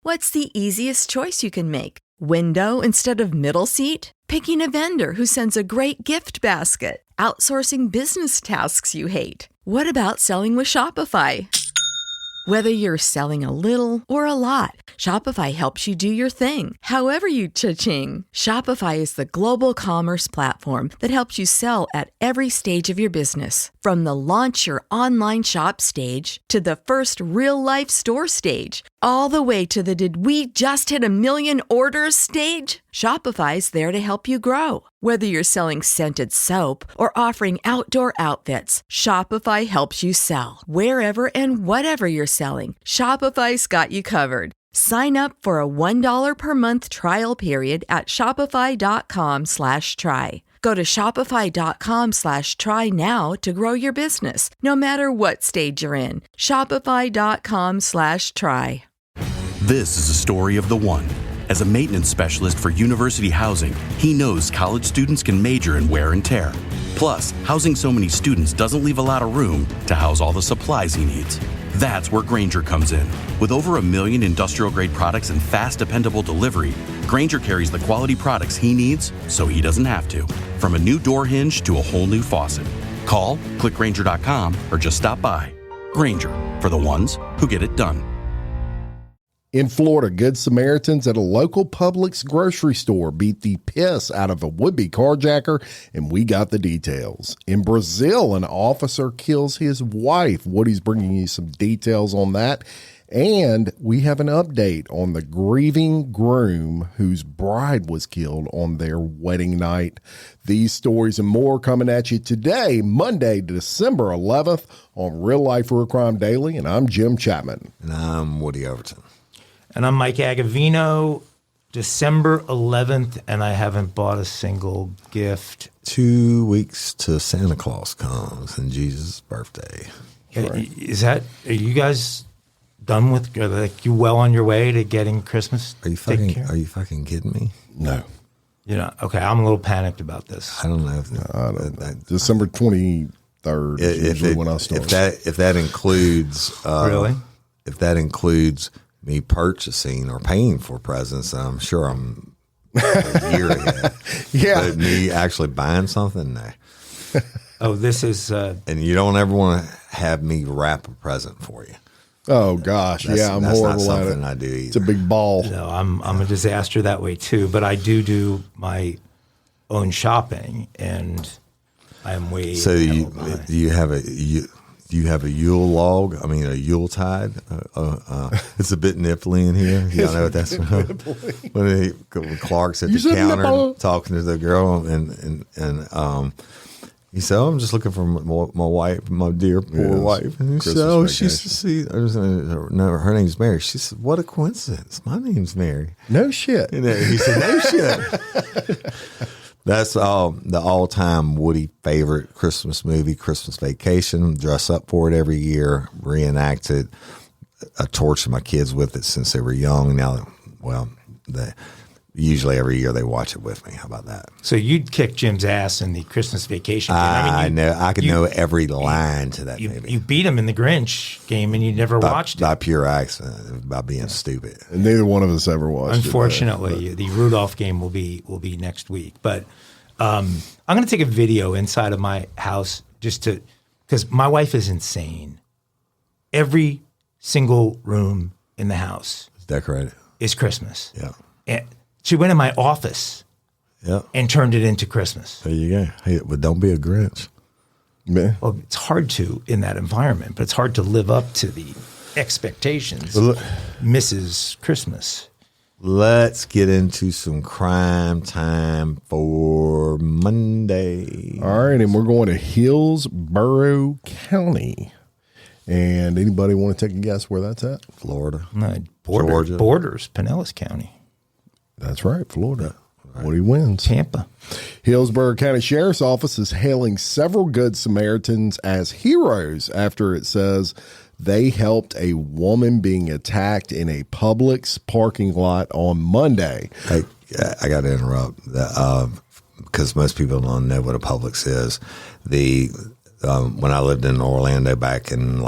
What's the easiest choice you can make? Window instead of middle seat? Picking a vendor who sends a great gift basket? Outsourcing business tasks you hate? What about selling with Shopify? Whether you're selling a little or a lot, Shopify helps you do your thing, however you cha-ching. Shopify is the global commerce platform that helps you sell at every stage of your business. From the launch your online shop stage to the first real-life store stage, all the way to the did we just hit a million orders stage. Shopify's there to help you grow. Whether you're selling scented soap or offering outdoor outfits, Shopify helps you sell. Wherever and whatever you're selling, Shopify's got you covered. Sign up for a $1 per month trial period at shopify.com/try. Go to shopify.com/try now to grow your business, no matter what stage you're in. Shopify.com/try. This is a story of the one. As a maintenance specialist for university housing, he knows college students can major in wear and tear. Plus, housing so many students doesn't leave a lot of room to house all the supplies he needs. That's where Grainger comes in. With over 1 million industrial-grade products and fast, dependable delivery, Grainger carries the quality products he needs so he doesn't have to. From a new door hinge to a whole new faucet. Call, click Grainger.com, or just stop by. Grainger, for the ones who get it done. In Florida, Good Samaritans at a local Publix grocery store beat the piss out of a would-be carjacker, and we got the details. In Brazil, an officer kills his wife. Woody's bringing you some details on that. And we have an update on the grieving groom whose bride was killed on their wedding night. These stories and more coming at you today, Monday, December 11th, on Real Life Real Crime Daily. And I'm Jim Chapman. And I'm Woody Overton. And I'm Mike Agovino, December 11th, and I haven't bought a single gift. 2 weeks to Santa Claus comes and Jesus' birthday. Right. Are you guys done with, you well on your way to getting Christmas? Are you fucking kidding me? No. Okay, I'm a little panicked about this. I don't know. December 23rd is usually when I start. If that includes... really? If that includes... me purchasing or paying for presents, I'm sure I'm a year ahead. Yeah. But me actually buying something, no. Oh, this is... and you don't ever want to have me wrap a present for you. Oh, gosh. I'm that's horrible not something at it. I do either. It's a big ball. No, I'm a disaster that way, too. But I do my own shopping, and I'm way... So you have a Yule log? I mean, a Yule tide? It's a bit nipply in here. Y'all know what that's from? When Clark's at the counter talking to the girl, and he said, "Oh, I'm just looking for my wife, my dear poor wife." And he said, "Oh, her name's Mary." She said, "What a coincidence! My name's Mary." No shit. He said, "No shit." That's the all-time Woody favorite Christmas movie, Christmas Vacation. Dress up for it every year, reenact it. I torture my kids with it since they were young. Now, usually every year they watch it with me. How about that? So you'd kick Jim's ass in the Christmas Vacation game. I know. I could know every line to that movie. You beat him in the Grinch game, and you never watched it. By pure accident, by being stupid. And neither one of us ever watched Unfortunately, the Rudolph game will be next week. But I'm going to take a video inside of my house because my wife is insane. Every single room in the house It's decorated. Is Christmas. Yeah. And she went in my office and turned it into Christmas. There you go. Hey, but don't be a Grinch. Yeah. Well, it's hard to in that environment, but it's hard to live up to the expectations. Mrs. Christmas. Let's get into some crime time for Monday. All right, and we're going to Hillsborough County. And anybody want to take a guess where that's at? Florida. No, Georgia. Borders, Pinellas County. That's right, Florida. Right. Woody wins. Tampa. Hillsborough County Sheriff's Office is hailing several Good Samaritans as heroes after it says they helped a woman being attacked in a Publix parking lot on Monday. Hey, I got to interrupt because most people don't know what a Publix is. When I lived in Orlando back in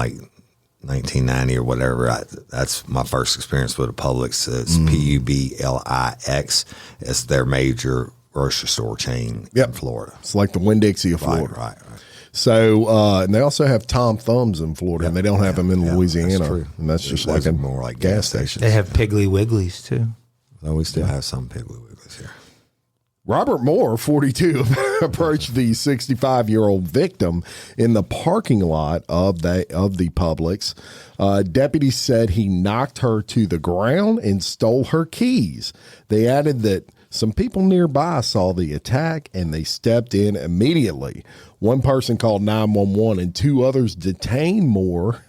1990 or whatever. That's my first experience with a Publix. It's Publix. It's their major grocery store chain in Florida. It's like the Winn-Dixie of Florida. Right. So, and they also have Tom Thumbs in Florida, and they don't have them in Louisiana. That's true. And that's just like a more like gas station. They have Piggly Wigglies too. Oh, we still have some Piggly Wigglies here. Robert Moore, 42, approached the 65-year-old victim in the parking lot of the Publix. Deputies said he knocked her to the ground and stole her keys. They added that some people nearby saw the attack and they stepped in immediately. One person called 911 and two others detained Moore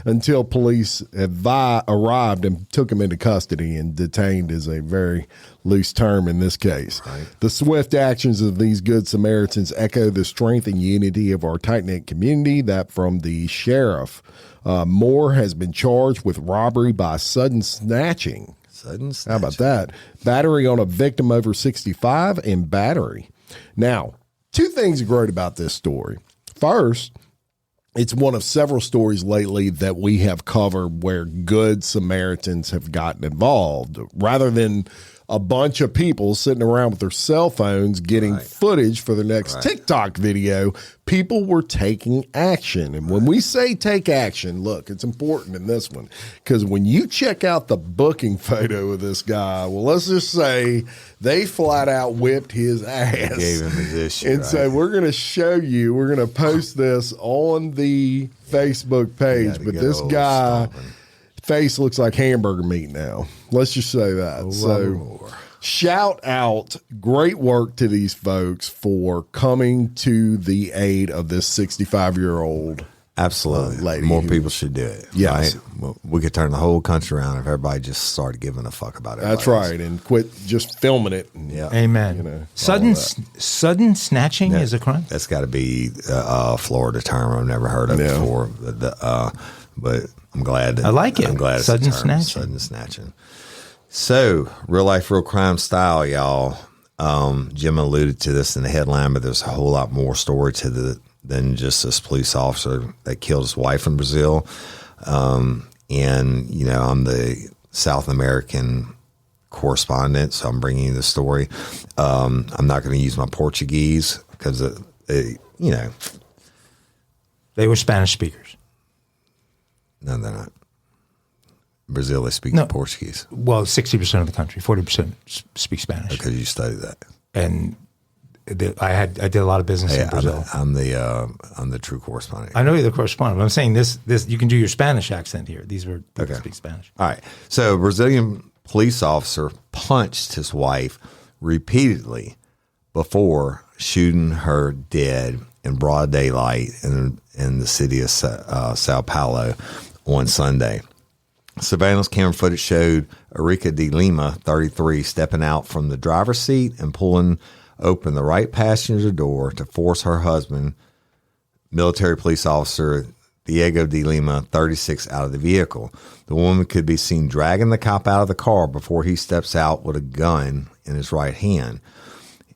until police arrived and took him into custody. And detained is a very loose term in this case. Right. The swift actions of these good Samaritans echo the strength and unity of our tight-knit community. That from the sheriff. Moore has been charged with robbery by sudden snatching. How about that? Battery on a victim over 65 and battery. Now, two things are great about this story. First, it's one of several stories lately that we have covered where good Samaritans have gotten involved. Rather than a bunch of people sitting around with their cell phones getting footage for the next TikTok video, people were taking action. And when we say take action, look, it's important in this one, because when you check out the booking photo of this guy, well, let's just say they flat out whipped his ass. Gave him his issue. And so we're going to show you, we're going to post this on the Facebook page, but this guy... face looks like hamburger meat now. Let's just say that. So shout out, great work to these folks for coming to the aid of this 65-year-old absolutely lady. More people should do it. Yes. Right? We could turn the whole country around if everybody just started giving a fuck about it. That's right. And quit just filming it. And, Amen. You know, sudden snatching is a crime? That's got to be a Florida term I've never heard of before. But I'm glad. I like it. I'm glad it's sudden a term, snatching. Sudden snatching. So, real life, real crime style, y'all. Jim alluded to this in the headline, but there's a whole lot more story to than just this police officer that killed his wife in Brazil. And, you know, I'm the South American correspondent, so I'm bringing you the story. I'm not going to use my Portuguese because, you know. They were Spanish speakers. No, they're not. Brazil, they speak Portuguese. Well, 60% of the country, 40% speak Spanish. Because you studied that. And I did a lot of business in Brazil. I'm the true correspondent. I know you're the correspondent, but I'm saying this you can do your Spanish accent here. These were people that speak Spanish. All right. So a Brazilian police officer punched his wife repeatedly before shooting her dead in broad daylight in the city of Sao Paulo on Sunday. Surveillance camera footage showed Erika de Lima, 33, stepping out from the driver's seat and pulling open the right passenger door to force her husband, military police officer Diego de Lima, 36, out of the vehicle. The woman could be seen dragging the cop out of the car before he steps out with a gun in his right hand.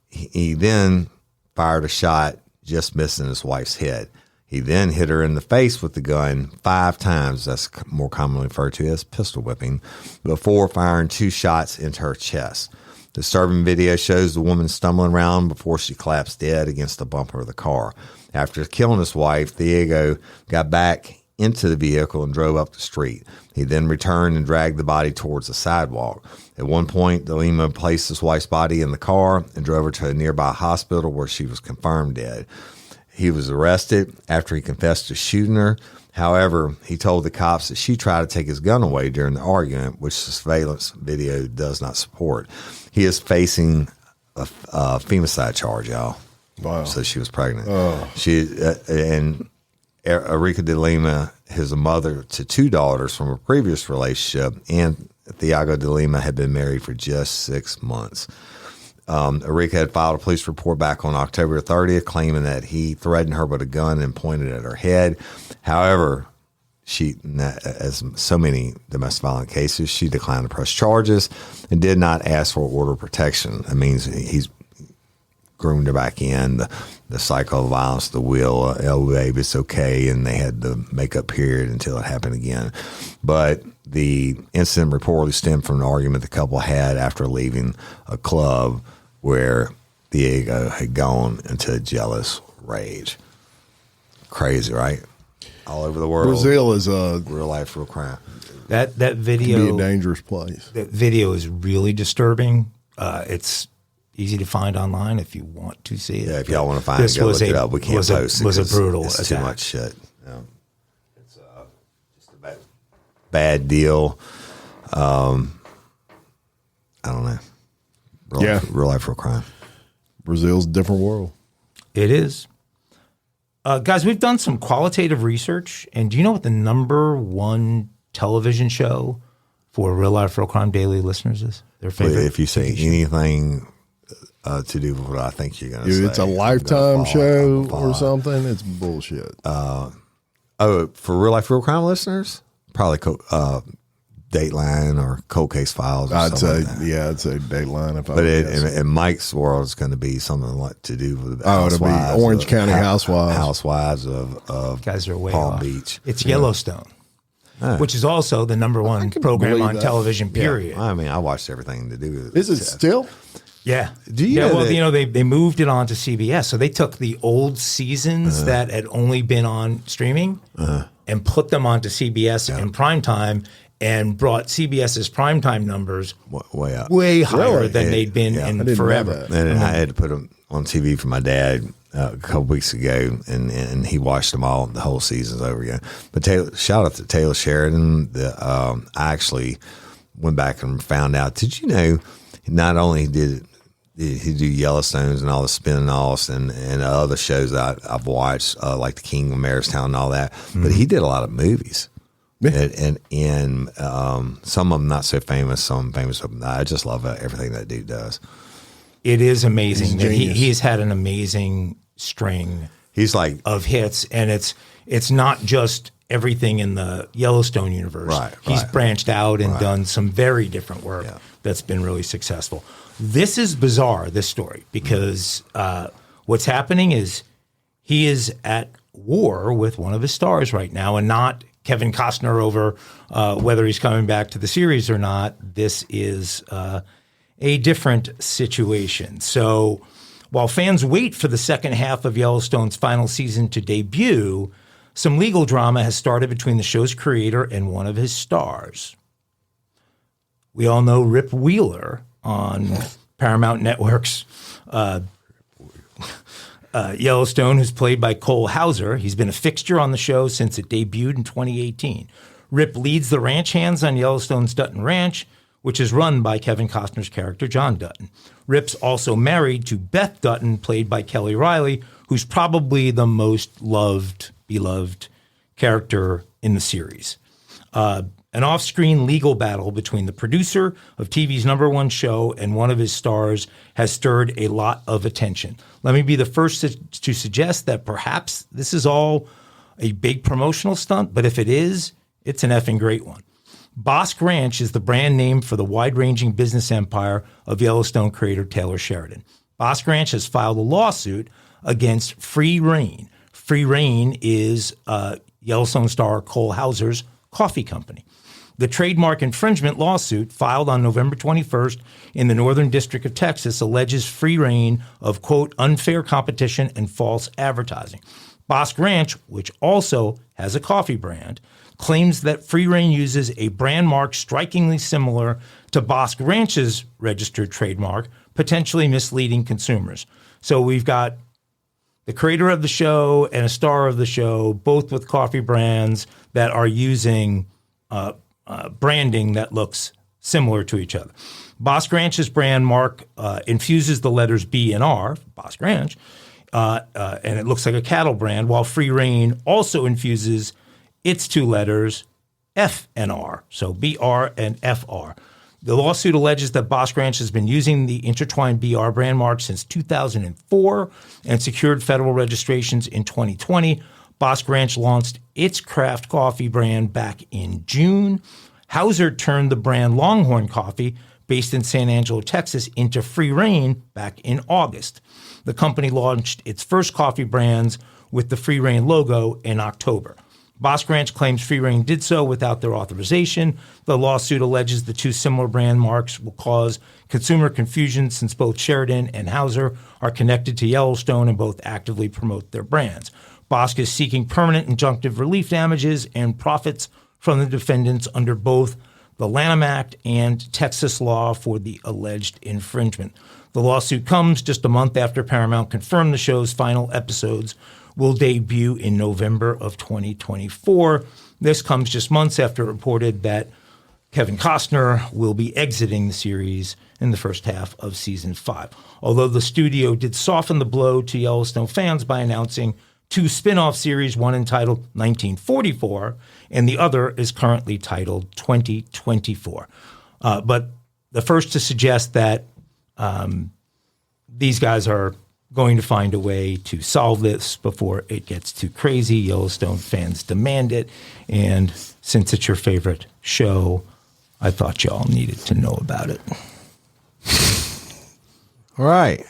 He then fired a shot, just missing his wife's head. He then hit her in the face with the gun 5 times, that's more commonly referred to as pistol whipping, before firing 2 shots into her chest. The disturbing video shows the woman stumbling around before she collapsed dead against the bumper of the car. After killing his wife, Diego got back into the vehicle and drove up the street. He then returned and dragged the body towards the sidewalk. At one point, De Lima placed his wife's body in the car and drove her to a nearby hospital where she was confirmed dead. He was arrested after he confessed to shooting her. However, he told the cops that she tried to take his gun away during the argument, which the surveillance video does not support. He is facing a femicide charge, y'all. Wow. So she was pregnant. And Erika de Lima is a mother to 2 daughters from a previous relationship, and Thiago de Lima had been married for just 6 months. Erika had filed a police report back on October 30th, claiming that he threatened her with a gun and pointed at her head. However, she, as so many domestic violence cases, she declined to press charges and did not ask for order of protection. That means groomed her back in. The cycle of violence, the will, oh babe, it's okay, and they had the makeup period until it happened again. But the incident reportedly stemmed from an argument the couple had after leaving a club where Diego had gone into a jealous rage. Crazy, right? All over the world. Brazil is a real life, real crime. That video can be a dangerous place. That video is really disturbing. It's easy to find online if you want to see it. Yeah, if y'all want to find it, go look it up. We can't post it. Was a brutal it's attack. Too much shit. Yeah. It's just a bad deal. I don't know. Real life, real crime. Brazil's a different world. It is. Guys, we've done some qualitative research, and do you know what the number one television show for Real Life, Real Crime Daily listeners is? Their favorite. If you say anything to do with what I think you're going to say. If it's a Lifetime show or something, it's bullshit. For Real Life, Real Crime listeners, probably Dateline or Cold Case Files. Or I'd say, like that. I'd say Dateline. If but in Mike's world, it's going to be something like to do with it'll be Orange County Housewives. Housewives of guys are way Palm off. Beach. It's Yellowstone, which is also the number one program on television. Period. Yeah. I mean, I watched everything to do with it. Is it still? Yeah. Do you know they moved it on to CBS. So they took the old seasons that had only been on streaming and put them onto CBS in primetime and brought CBS's primetime numbers way up, way higher than they'd been in forever. And I had to put them on TV for my dad a couple weeks ago, and he watched them all, the whole seasons over again. But shout out to Taylor Sheridan. I actually went back and found out. Did you know not only did he do Yellowstones and all the spin-offs and other shows that I've watched, like The King of Marestown and all that, but he did a lot of movies. Yeah. And some of them not so famous, some famous. I just love everything that dude does. It is amazing. He's had an amazing string of hits, and it's not just everything in the Yellowstone universe. He's branched out and done some very different work that's been really successful. This is bizarre, this story, because what's happening is he is at war with one of his stars right now, and not Kevin Costner over whether he's coming back to the series or not. This is a different situation. So while fans wait for the second half of Yellowstone's final season to debut, some legal drama has started between the show's creator and one of his stars. We all know Rip Wheeler on Paramount Network's Yellowstone, who's played by Cole Hauser. He's been a fixture on the show since it debuted in 2018. Rip leads the ranch hands on Yellowstone's Dutton Ranch, which is run by Kevin Costner's character, John Dutton. Rip's also married to Beth Dutton, played by Kelly Riley, who's probably the most beloved character in the series. An off-screen legal battle between the producer of TV's #1 show and one of his stars has stirred a lot of attention. Let me be the first to suggest that perhaps this is all a big promotional stunt, but if it is, it's an effing great one. Bosque Ranch is the brand name for the wide-ranging business empire of Yellowstone creator Taylor Sheridan. Bosque Ranch has filed a lawsuit against Free Rein. Free Rein is Yellowstone star Cole Hauser's coffee company. The trademark infringement lawsuit, filed on November 21st in the Northern District of Texas, alleges Free Rein of, quote, unfair competition and false advertising. Bosque Ranch, which also has a coffee brand, claims that Free Rein uses a brand mark strikingly similar to Bosque Ranch's registered trademark, potentially misleading consumers. So we've got the creator of the show and a star of the show, both with coffee brands that are using branding that looks similar to each other. Bosque Ranch's brand mark infuses the letters B and R, Bosque Ranch, and it looks like a cattle brand, while Free Rein also infuses its two letters F and R, so BR and FR. The lawsuit alleges that Bosque Ranch has been using the intertwined BR brand mark since 2004 and secured federal registrations in 2020. Bosque Ranch launched its craft coffee brand back in June. Hauser turned the brand Longhorn Coffee based in San Angelo, Texas, into free reign back in August. The company launched its first coffee brands with the Free Reign logo in October. Bosque Ranch claims Free Reign did so without their authorization. The lawsuit alleges the two similar brand marks will cause consumer confusion since both Sheridan and Hauser are connected to Yellowstone and both actively promote their brands. Bosque is seeking permanent injunctive relief damages and profits from the defendants under both the Lanham Act and Texas law for the alleged infringement. The lawsuit comes just a month after Paramount confirmed the show's final episodes will debut in November of 2024. This comes just months after it reported that Kevin Costner will be exiting the series in the first half of season 5. Although the studio did soften the blow to Yellowstone fans by announcing 2 spin-off series, one entitled 1944 and the other is currently titled 2024. But the first to suggest that these guys are going to find a way to solve this before it gets too crazy. Yellowstone fans demand it. And since it's your favorite show, I thought y'all needed to know about it. All right.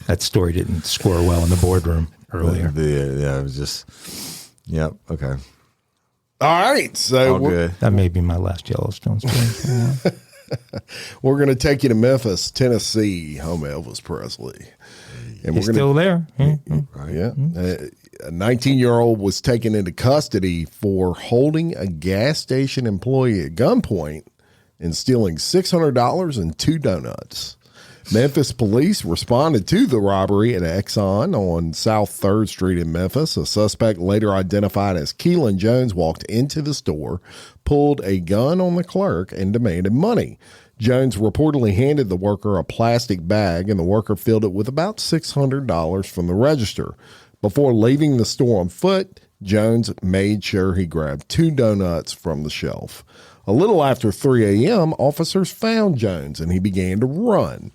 That story didn't score well in the boardroom earlier. Yeah, it was just, yep, okay. All right. So All good. That may be my last Yellowstone story. we're going to take you to Memphis, Tennessee, home of Elvis Presley. And He's still there. Right. Yeah. A 19-year-old was taken into custody for holding a gas station employee at gunpoint and stealing $600 and 2 donuts. Memphis police responded to the robbery at Exxon on South 3rd Street in Memphis. A suspect later identified as Keelan Jones walked into the store, pulled a gun on the clerk, and demanded money. Jones reportedly handed the worker a plastic bag, and the worker filled it with about $600 from the register. Before leaving the store on foot, Jones made sure he grabbed 2 donuts from the shelf. A little after 3 a.m., officers found Jones, and he began to run.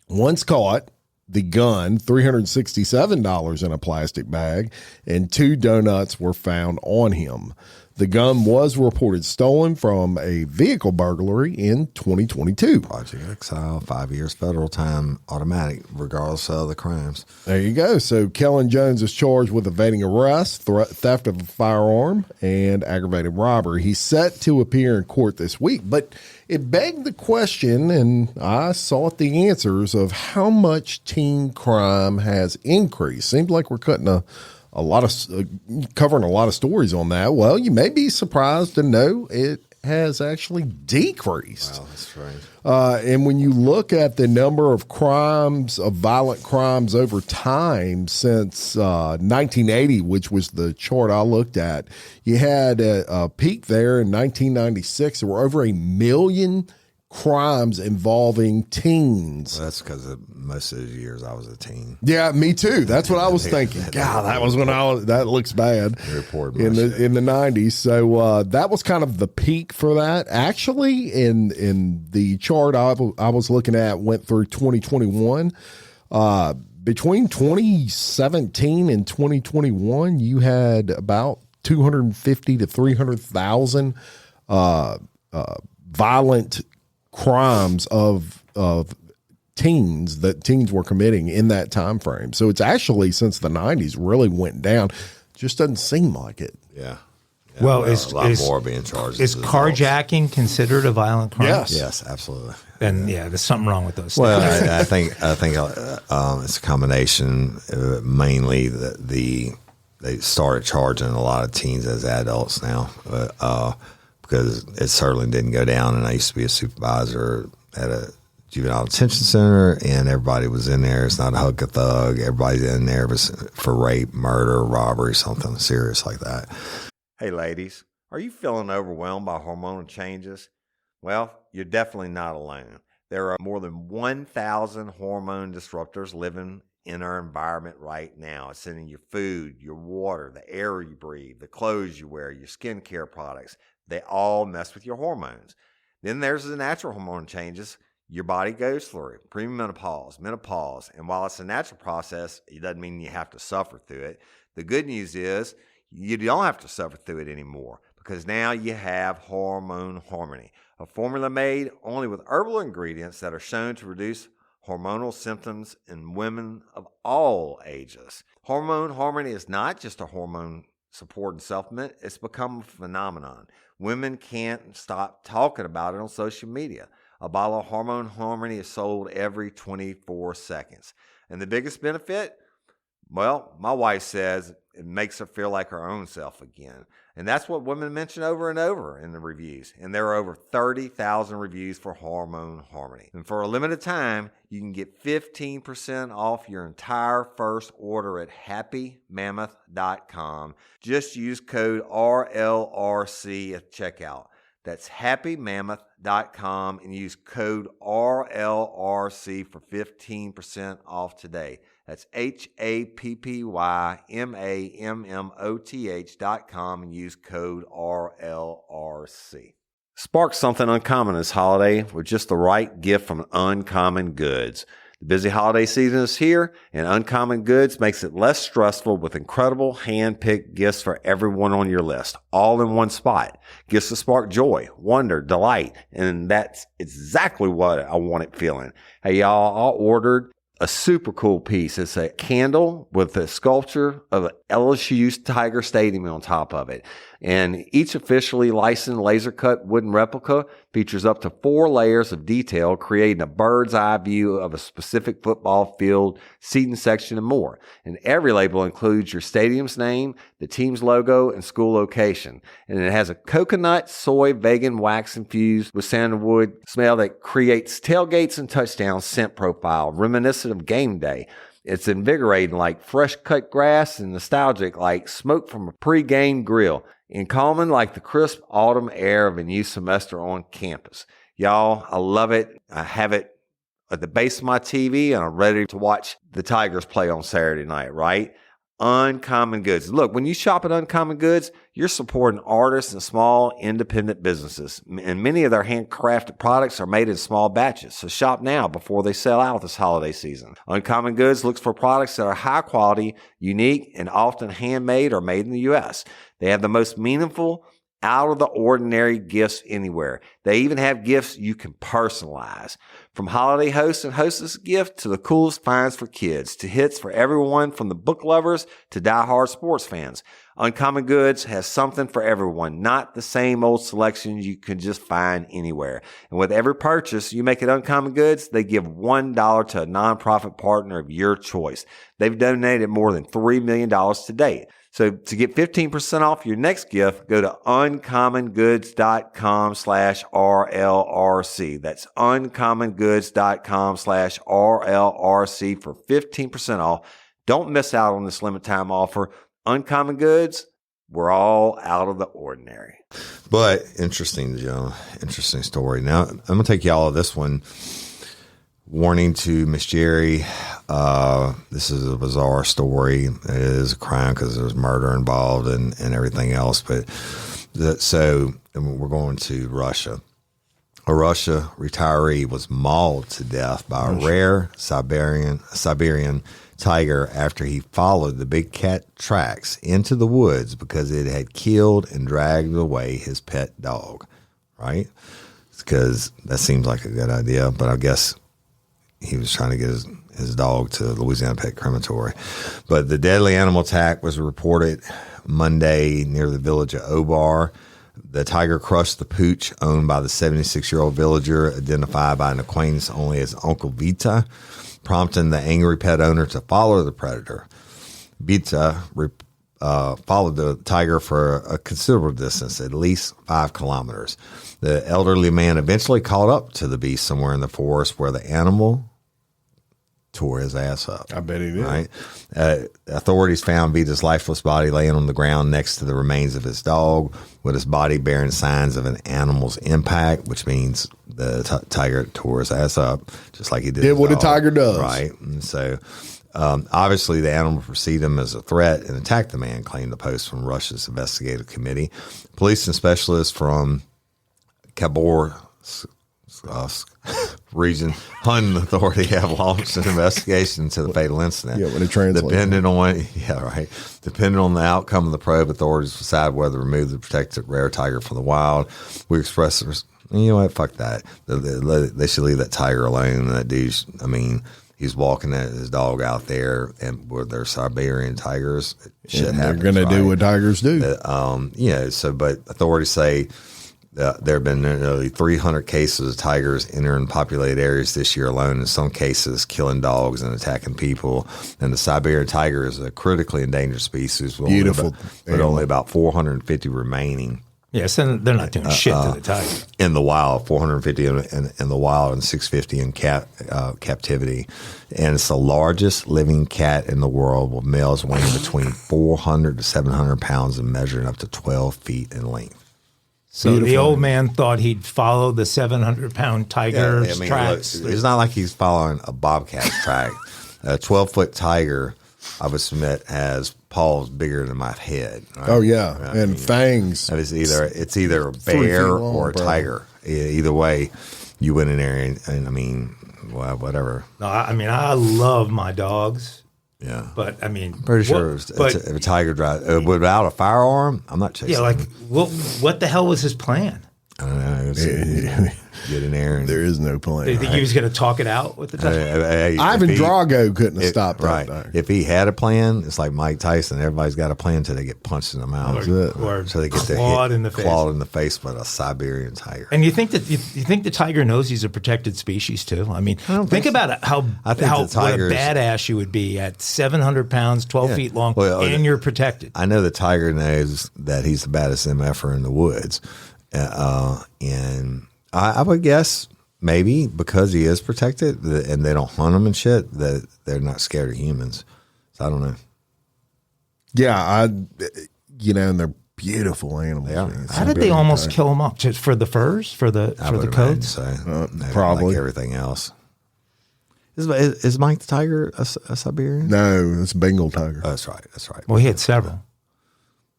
Once caught, the gun, $367 in a plastic bag, and 2 donuts were found on him. The gun was reported stolen from a vehicle burglary in 2022. Project Exile, 5 years federal time, automatic, regardless of the crimes. There you go. So Kellen Jones is charged with evading arrest, theft of a firearm, and aggravated robbery. He's set to appear in court this week, but it begged the question, and I sought the answers, of how much teen crime has increased. Seems like we're cutting covering a lot of stories on that. Well, you may be surprised to know it has actually decreased. Wow, that's strange. And when you look at the number of crimes, of violent crimes over time since 1980, which was the chart I looked at, you had a peak there in 1996. There were over 1 million crimes involving teens. Well, that's because most of those years I was a teen. Yeah, me too. That's what I was thinking. God, that was when that looks bad in the 90s. So that was kind of the peak for that. Actually, in the chart I was looking at, went through 2021. Between 2017 and 2021, you had about 250 to 300,000 violent crimes of teens that teens were committing in that time frame. So it's actually, since the 90s, really went down. Just doesn't seem like it. Yeah. Well, a lot more being charged. Is carjacking considered a violent crime? Yes, absolutely. Then there's something wrong with those. Well, I think it's a combination. Mainly they started charging a lot of teens as adults now, because it certainly didn't go down. And I used to be a supervisor at a juvenile detention center, and everybody was in there. It's not a hook a thug. Everybody's in there for rape, murder, robbery, something serious like that. Hey, ladies, are you feeling overwhelmed by hormonal changes? Well, you're definitely not alone. There are more than 1,000 hormone disruptors living in our environment right now. It's in your food, your water, the air you breathe, the clothes you wear, your skincare products. They all mess with your hormones. Then there's the natural hormone changes your body goes through: premenopause, menopause. And while it's a natural process, it doesn't mean you have to suffer through it. The good news is you don't have to suffer through it anymore, because now you have Hormone Harmony, a formula made only with herbal ingredients that are shown to reduce hormonal symptoms in women of all ages. Hormone Harmony is not just a hormone support and supplement, it's become a phenomenon. Women can't stop talking about it on social media. A bottle of Hormone Harmony is sold every 24 seconds. And the biggest benefit? Well, my wife says it makes her feel like her own self again. And that's what women mention over and over in the reviews. And there are over 30,000 reviews for Hormone Harmony. And for a limited time, you can get 15% off your entire first order at happymammoth.com. Just use code RLRC at checkout. That's happymammoth.com and use code RLRC for 15% off today. That's happymammoth.com and use code RLRC. Spark something uncommon this holiday with just the right gift from Uncommon Goods. The busy holiday season is here, and Uncommon Goods makes it less stressful with incredible hand-picked gifts for everyone on your list, all in one spot. Gifts that spark joy, wonder, delight, and that's exactly what I wanted feeling. Hey, y'all, I ordered a super cool piece. It's a candle with a sculpture of an LSU's Tiger Stadium on top of it. And each officially licensed laser-cut wooden replica features up to 4 layers of detail, creating a bird's eye view of a specific football field, seating section, and more. And every label includes your stadium's name, the team's logo, and school location. And it has a coconut, soy, vegan wax infused with sandalwood smell that creates tailgates and touchdown scent profile, reminiscent of game day. It's invigorating like fresh cut grass and nostalgic like smoke from a pre-game grill, and calming like the crisp autumn air of a new semester on campus. Y'all, I love it. I have it at the base of my TV, and I'm ready to watch the Tigers play on Saturday night, right? Uncommon Goods. Look, when you shop at Uncommon Goods, you're supporting artists and small independent businesses. And many of their handcrafted products are made in small batches. So shop now before they sell out this holiday season. Uncommon Goods looks for products that are high quality, unique, and often handmade or made in the U.S. They have the most meaningful, out-of-the-ordinary gifts anywhere. They even have gifts you can personalize. From holiday hosts and hostess gifts to the coolest finds for kids, to hits for everyone from the book lovers to diehard sports fans. Uncommon Goods has something for everyone, not the same old selections you can just find anywhere. And with every purchase you make at Uncommon Goods, they give $1 to a nonprofit partner of your choice. They've donated more than $3 million to date. So to get 15% off your next gift, go to uncommongoods.com/RLRC. That's uncommongoods.com/RLRC for 15% off. Don't miss out on this limited time offer. Uncommon Goods, we're all out of the ordinary. But interesting, Joe. Interesting story. Now, I'm going to take y'all to this one. Warning to Miss Jerry. This is a bizarre story. It is a crime because there's murder involved and everything else. But so we're going to Russia. A Russia retiree was mauled to death by a rare Siberian tiger after he followed the big cat tracks into the woods because it had killed and dragged away his pet dog. Right? Because that seems like a good idea, but I guess he was trying to get his dog to the Louisiana Pet Crematory. But the deadly animal attack was reported Monday near the village of Obar. The tiger crushed the pooch owned by the 76-year-old villager, identified by an acquaintance only as Uncle Vita, prompting the angry pet owner to follow the predator. Vita followed the tiger for a considerable distance, at least 5 kilometers. The elderly man eventually caught up to the beast somewhere in the forest where the animal tore his ass up. I bet he did. Right? Authorities found Vita's lifeless body laying on the ground next to the remains of his dog, with his body bearing signs of an animal's impact, which means the tiger tore his ass up, just like he did what a tiger does. Right. And so obviously the animal perceived him as a threat and attacked the man, claimed the Post from Russia's investigative committee. Police and specialists from Region Hunting Authority have launched an investigation into the fatal incident. Yeah, when it translates. Depending on the outcome of the probe, authorities decide whether to remove the protected rare tiger from the wild. We express, you know what, fuck that. They should leave that tiger alone. That dude, I mean, he's walking his dog out there, and where they're Siberian tigers, shit happens. They're going to do what tigers do. But authorities say there have been nearly 300 cases of tigers entering populated areas this year alone, in some cases killing dogs and attacking people. And the Siberian tiger is a critically endangered species. Beautiful. But only about 450 remaining. Yeah, so they're not doing shit to the tiger. In the wild, 450 in the wild and 650 in captivity. And it's the largest living cat in the world, with males weighing between 400 to 700 pounds and measuring up to 12 feet in length. So beautiful. The old man thought he'd follow the 700-pound tiger's tracks. Look, it's not like he's following a bobcat's track. A 12-foot tiger, I would submit, has paws bigger than my head. Right? Oh yeah, and fangs. And it's either a bear or a tiger. Either way, you went in there and I mean, well, whatever. No, I mean, I love my dogs. Yeah, but I mean, pretty sure if a tiger drives without a firearm, I'm not chasing. Yeah, like him. what the hell was his plan? I don't know. Get in there. And there is no plan. Do you think he was going to talk it out with the tiger? Ivan Drago couldn't have stopped that. Right. If he had a plan, it's like Mike Tyson. Everybody's got a plan until they get punched in the mouth. Or so they get clawed in the face. Clawed in the face by a Siberian tiger. And you think the tiger knows he's a protected species too? I mean, think about it, what a badass you would be at 700 pounds, 12 feet long, and you're protected. I know the tiger knows that he's the baddest MFer in the woods. And I would guess maybe because he is protected and they don't hunt him and shit, that they're not scared of humans. So I don't know. Yeah, and they're beautiful animals. Yeah. How did they almost kill him off? Just for the furs, for the coats? So. Probably like everything else. Is Mike the tiger a Siberian? No, it's a Bengal tiger. Oh, that's right. Well, he had several.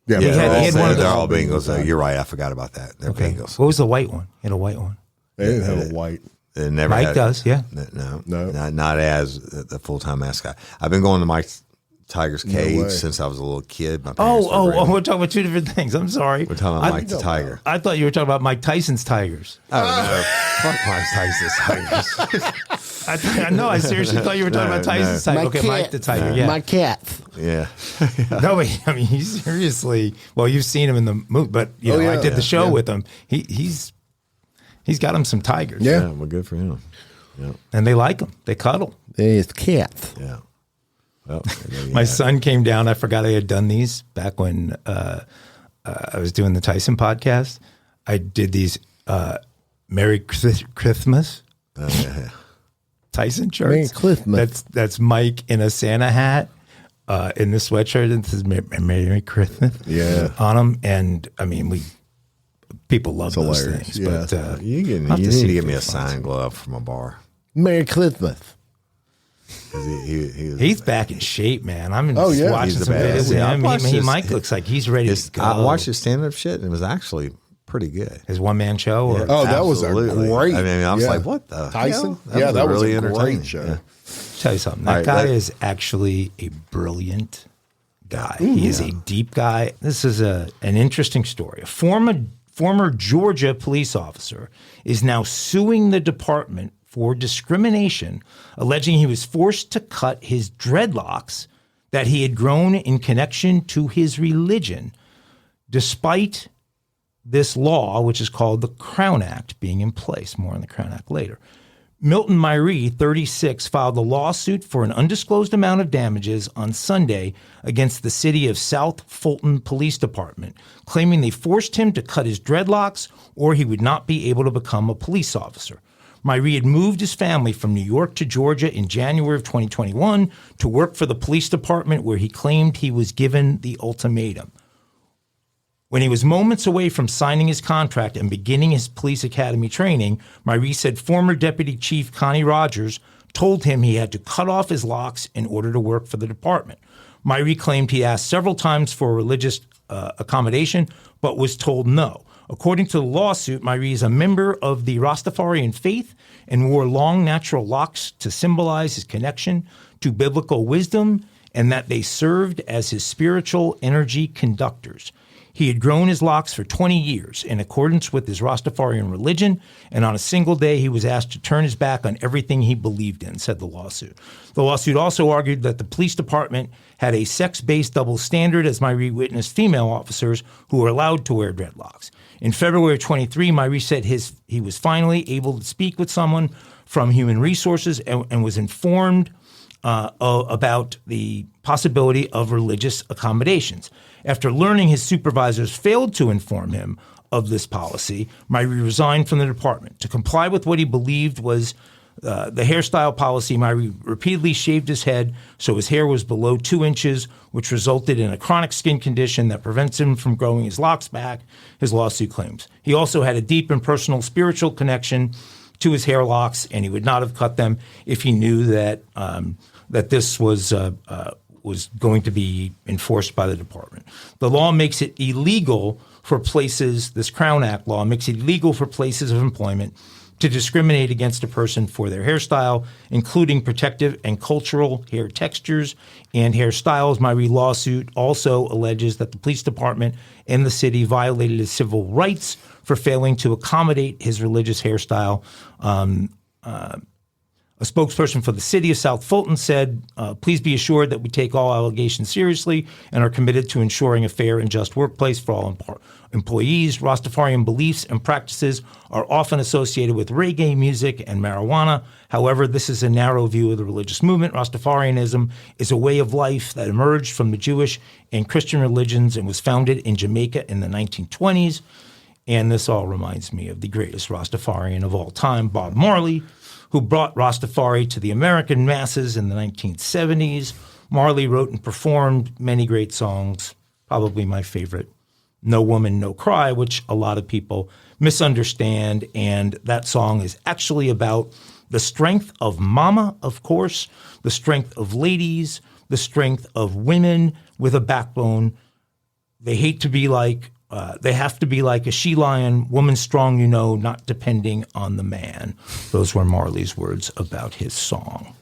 Yeah, he had one of they're all Bengals. So you're right. I forgot about that. They're Bengals. What was the white one? He had a white one. They didn't have a white. Mike does, yeah. No. Not as the full-time mascot. I've been going to Mike Tiger's cage since I was a little kid. We're talking about two different things. I'm sorry. We're talking about Mike the Tiger. I thought you were talking about Mike Tyson's tigers. Oh, no. Fuck Mike Tyson's tigers. I seriously thought you were talking about Tyson's tiger. Okay, Mike the Tiger, yeah. My cat. Yeah. No, I mean, he's seriously, well, you've seen him in the movie, but I did the show with him. He's got him some tigers. Yeah, well, good for him. Yeah. And they like him. They cuddle. It's cats. Yeah. Well, my son came down. I forgot I had done these back when I was doing the Tyson podcast. I did these Merry Christmas Tyson shirts. Merry Christmas. That's Mike in a Santa hat in the sweatshirt. And it says Merry Christmas on them. And I mean, people love those things. Yeah. But you need to get me a signed glove from a bar. Merry Christmas. He's back in shape, man. I'm watching some videos of him. Mike looks like he's ready to go. I watched his stand-up shit, and it was actually pretty good. His one-man show? Yeah. Oh, that was a great. I mean, I was like, what the Tyson? Hell? That was really a great show. Yeah. Tell you something. That guy is actually a brilliant guy. He is a deep guy. This is an interesting story. A former Georgia police officer is now suing the department for discrimination, alleging he was forced to cut his dreadlocks that he had grown in connection to his religion, despite this law, which is called the Crown Act, being in place. More on the Crown Act later. Milton Myrie, 36, filed a lawsuit for an undisclosed amount of damages on Sunday against the city of South Fulton Police Department, claiming they forced him to cut his dreadlocks or he would not be able to become a police officer. Myrie had moved his family from New York to Georgia in January of 2021 to work for the police department, where he claimed he was given the ultimatum. When he was moments away from signing his contract and beginning his police academy training, Myrie said former Deputy Chief Connie Rogers told him he had to cut off his locks in order to work for the department. Myrie claimed he asked several times for religious accommodation, but was told no. According to the lawsuit, Marie is a member of the Rastafarian faith and wore long natural locks to symbolize his connection to biblical wisdom and that they served as his spiritual energy conductors. He had grown his locks for 20 years in accordance with his Rastafarian religion, and on a single day he was asked to turn his back on everything he believed in, said the lawsuit. The lawsuit also argued that the police department had a sex-based double standard, as Marie witnessed female officers who were allowed to wear dreadlocks. In February 23, Marie said he was finally able to speak with someone from Human Resources and was informed about the possibility of religious accommodations. After learning his supervisors failed to inform him of this policy, Marie resigned from the department. To comply with what he believed was the hairstyle policy, Marie repeatedly shaved his head so his hair was below 2 inches, which resulted in a chronic skin condition that prevents him from growing his locks back, his lawsuit claims. He also had a deep and personal spiritual connection to his hair locks, and he would not have cut them if he knew that this was going to be enforced by the department. The law makes it illegal for places, this Crown Act law makes it illegal for places of employment to discriminate against a person for their hairstyle, including protective and cultural hair textures and hairstyles. My lawsuit also alleges that the police department and the city violated his civil rights for failing to accommodate his religious hairstyle. A spokesperson for the city of South Fulton said, please be assured that we take all allegations seriously and are committed to ensuring a fair and just workplace for all employees. Rastafarian beliefs and practices are often associated with reggae music and marijuana. However, this is a narrow view of the religious movement. Rastafarianism is a way of life that emerged from the Jewish and Christian religions and was founded in Jamaica in the 1920s. And this all reminds me of the greatest Rastafarian of all time, Bob Marley, who brought Rastafari to the American masses in the 1970s. Marley wrote and performed many great songs, probably my favorite, No Woman, No Cry, which a lot of people misunderstand. And that song is actually about the strength of mama, of course, the strength of ladies, the strength of women with a backbone. They have to be like a she-lion, woman strong, not depending on the man. Those were Marley's words about his song.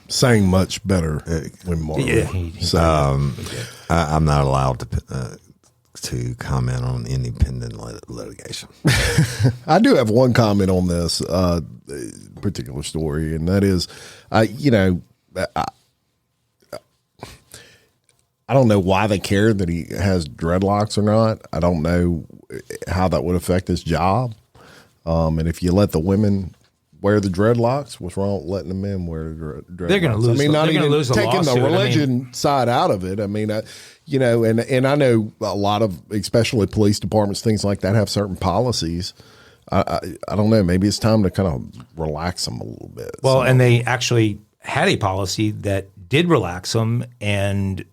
Sang much better when Marley. Yeah, I'm not allowed to comment on independent litigation. I do have one comment on this particular story, and that is, I don't know why they care that he has dreadlocks or not. I don't know how that would affect his job. And if you let the women wear the dreadlocks, what's wrong with letting the men wear the dreadlocks? They're going to lose. Not even lose the taking lawsuit. the religion side out of it. And I know a lot of, especially police departments, things like that have certain policies. I don't know. Maybe it's time to kind of relax them a little bit. Well, and they actually had a policy that did relax them, and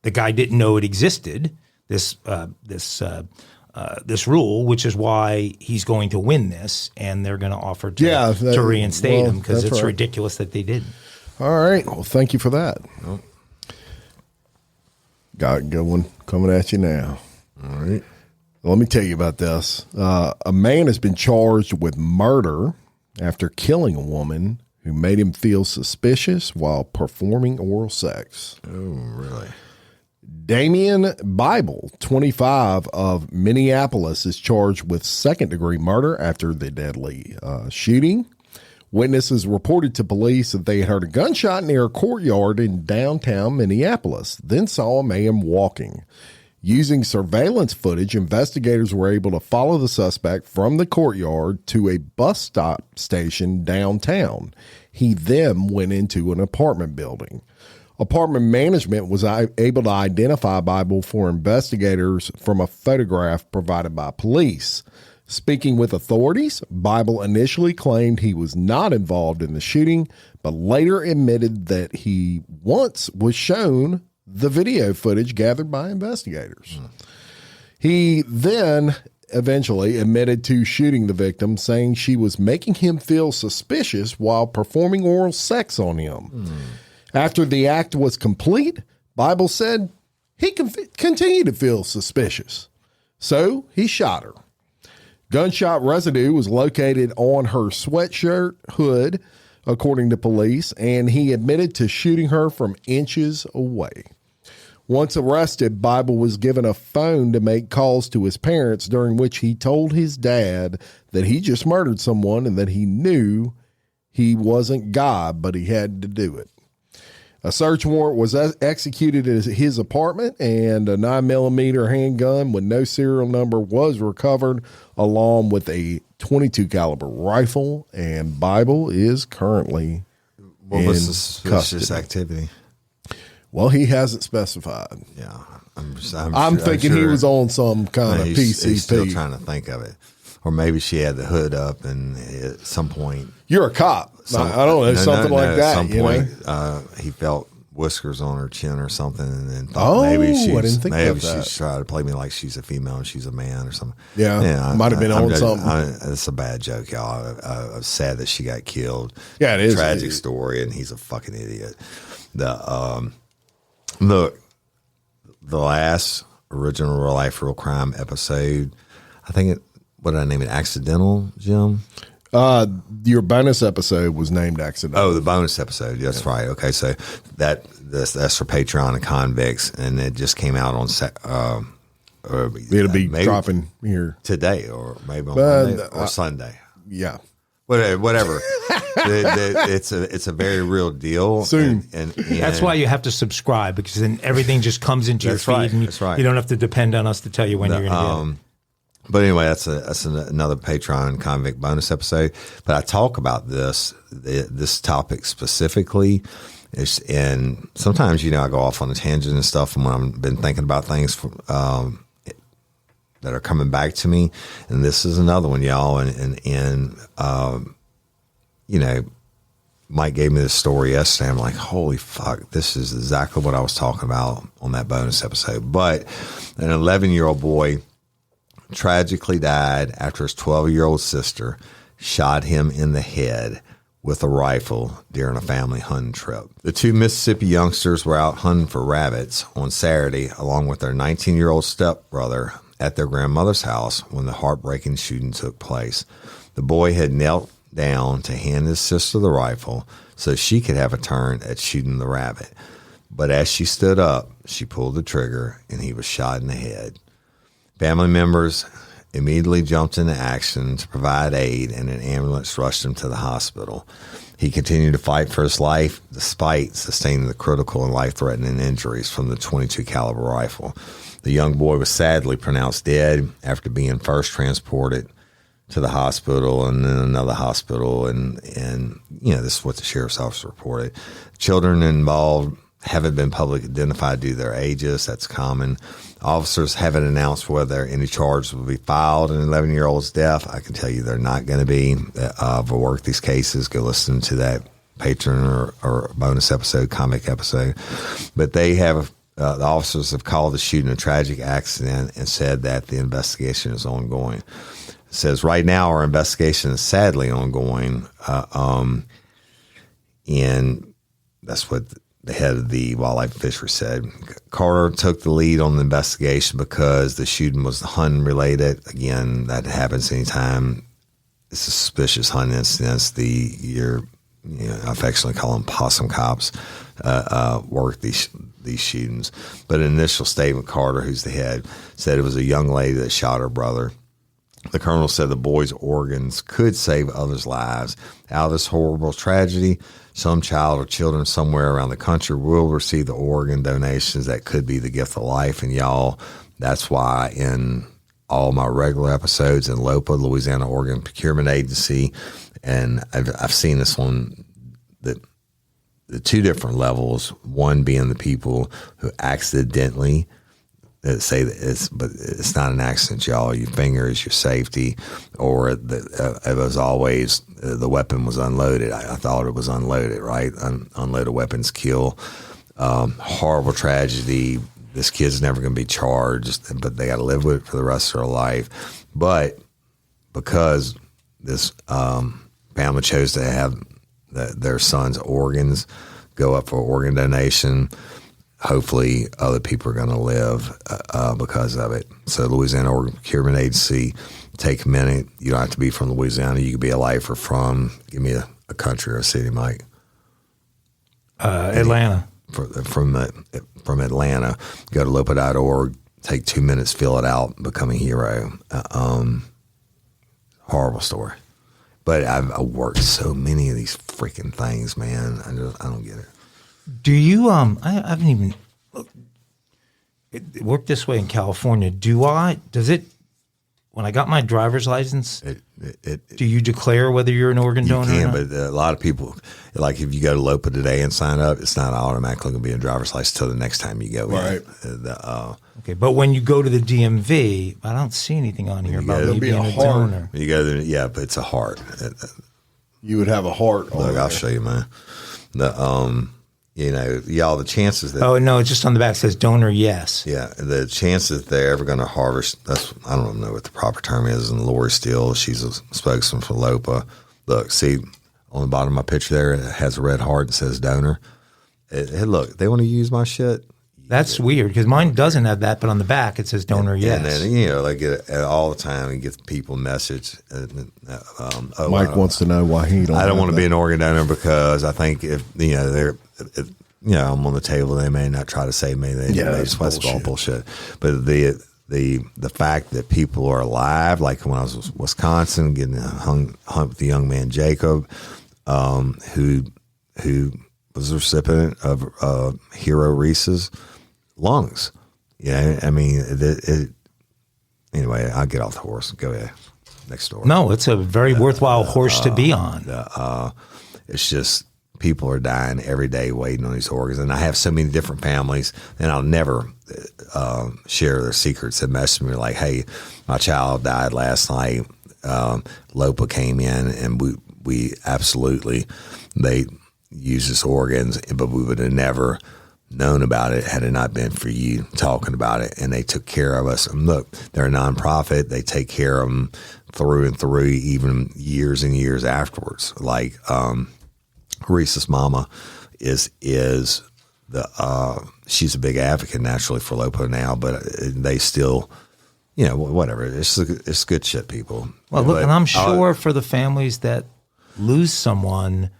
the guy didn't know it existed, this rule, which is why he's going to win this, and they're going to offer to reinstate him because it's ridiculous that they didn't. All right. Well, thank you for that. Oh. Got a good one coming at you now. All right. Let me tell you about this. A man has been charged with murder after killing a woman who made him feel suspicious while performing oral sex. Oh, really? Damian Bible, 25, of Minneapolis, is charged with second-degree murder after the deadly shooting. Witnesses reported to police that they had heard a gunshot near a courtyard in downtown Minneapolis, then saw a man walking. Using surveillance footage, investigators were able to follow the suspect from the courtyard to a bus stop station downtown. He then went into an apartment building. Apartment management was able to identify Bible for investigators from a photograph provided by police. Speaking with authorities, Bible initially claimed he was not involved in the shooting, but later admitted that he once was shown the video footage gathered by investigators. He then eventually admitted to shooting the victim, saying she was making him feel suspicious while performing oral sex on him. After the act was complete, Bible said he continued to feel suspicious. So he shot her. Gunshot residue was located on her sweatshirt hood, according to police, and he admitted to shooting her from inches away. Once arrested, Bible was given a phone to make calls to his parents, during which he told his dad that he just murdered someone and that he knew he wasn't God, but he had to do it. A search warrant was executed at his apartment, and a 9mm handgun with no serial number was recovered, along with a .22 caliber rifle, and Bible is currently in was the suspicious activity? Well, he hasn't specified. Yeah. I'm thinking he was on some kind of PCP. He's still trying to think of it. Or maybe she had the hood up, and at some point... You're a cop. I don't know, something like that. At some point, he felt whiskers on her chin or something, and then thought maybe she's trying to play me like she's a female and she's a man or something. Yeah, might have been on something. It's a bad joke, y'all. I'm sad that she got killed. Yeah, it is. Tragic story, and he's a fucking idiot. The last original Real Life Real Crime episode, I think what did I name it? Accidental, Jim? Your bonus episode was named Accidental. Oh, the bonus episode. That's right. Okay, so that's for Patreon and convicts, and it just came out on it'll be dropping here today, or maybe on Monday or Sunday. Yeah, whatever. It's a very real deal. Soon, and that's why you have to subscribe, because then everything just comes into your feed, right, and that's right. You don't have to depend on us to tell you when you're going to get it. But anyway, that's another Patreon convict bonus episode. But I talk about this topic specifically, and sometimes I go off on a tangent and stuff, and when I've been thinking about things that are coming back to me, and this is another one, y'all. And Mike gave me this story yesterday. I'm like, holy fuck, this is exactly what I was talking about on that bonus episode. But an 11-year-old boy tragically died after his 12-year-old sister shot him in the head with a rifle during a family hunting trip. The two Mississippi youngsters were out hunting for rabbits on Saturday, along with their 19-year-old stepbrother, at their grandmother's house when the heartbreaking shooting took place. The boy had knelt down to hand his sister the rifle so she could have a turn at shooting the rabbit. But as she stood up, she pulled the trigger and he was shot in the head. Family members immediately jumped into action to provide aid, and an ambulance rushed him to the hospital. He continued to fight for his life despite sustaining the critical and life-threatening injuries from the .22 caliber rifle. The young boy was sadly pronounced dead after being first transported to the hospital and then another hospital, and this is what the sheriff's office reported. Children involved haven't been publicly identified due to their ages. That's common. Officers haven't announced whether any charges will be filed in an 11-year-old's death. I can tell you they're not going to be. I've worked these cases. Go listen to that Patreon or bonus episode, comic episode. But they have, the officers have called the shooting a tragic accident and said that the investigation is ongoing. It says right now our investigation is sadly ongoing. And that's what the head of the wildlife fishery said. Carter took the lead on the investigation because the shooting was hunting related. Again, that happens anytime it's a suspicious hunting incident. I affectionately call them possum cops, work these shootings. But in initial statement, Carter, who's the head, said it was a young lady that shot her brother. The colonel said the boy's organs could save others' lives. Out of this horrible tragedy, some child or children somewhere around the country will receive the organ donations that could be the gift of life. And y'all, that's why in all my regular episodes in LOPA, Louisiana Organ Procurement Agency, and I've seen this on the two different levels, one being the people who accidentally say that but it's not an accident, y'all. Your finger is your safety, or it was always the weapon was unloaded. I thought it was unloaded, right? Unloaded weapons kill. Horrible tragedy. This kid's never going to be charged, but they got to live with it for the rest of their life. But because this family chose to have their son's organs go up for organ donation, hopefully other people are going to live because of it. So Louisiana Organ Procurement Agency take a minute. You don't have to be from Louisiana. You could be a lifer from, give me a country or a city, Mike. Atlanta. From Atlanta, go to lopa.org, take 2 minutes, fill it out, become a hero. Horrible story. But I've worked so many of these freaking things, man. I don't get it. Do you, I haven't even it worked this way in California. Does it, when I got my driver's license, do you declare whether you're an organ donor? You can, or not? but a lot of people, like if you go to LOPA today and sign up, it's not automatically going to be a driver's license until the next time you go. Right. Okay, but when you go to the DMV, I don't see anything on here about me being a donor. You go there, yeah, but it's a heart. You would have a heart. Look, I'll show you, man. The chances that. Oh, no, it's just on the back. It says donor, yes. Yeah, the chances that they're ever going to harvest, I don't know what the proper term is. And Lori Steele, she's a spokesman for LOPA. Look, see, on the bottom of my picture there, it has a red heart and says donor. Hey, look, they want to use my shit. That's weird because mine doesn't have that, but on the back it says donor, yes. And then, they get it all the time and get people message. Mike wants to know why he don't. I don't want to be an organ donor because I think if I'm on the table, they may not try to save me. They just all bullshit. But the fact that people are alive, like when I was in Wisconsin, getting hung with the young man Jacob, who was the recipient of Hero Reese's lungs. Yeah, I mean, anyway, I'll get off the horse. Go ahead. Next story. No, it's a very worthwhile horse to be on. It's just people are dying every day waiting on these organs. And I have so many different families, and I'll never share their secrets. They message me like, hey, my child died last night. LOPA came in, and we absolutely, they use his organs, but we would have never known about it had it not been for you talking about it. And they took care of us. And look, they're a nonprofit. They take care of them through and through, even years and years afterwards. Like Reese's mama is the she's a big advocate naturally for LOPA now, but they still, whatever. It's good shit, people. Well, look, and I'm sure for the families that lose someone,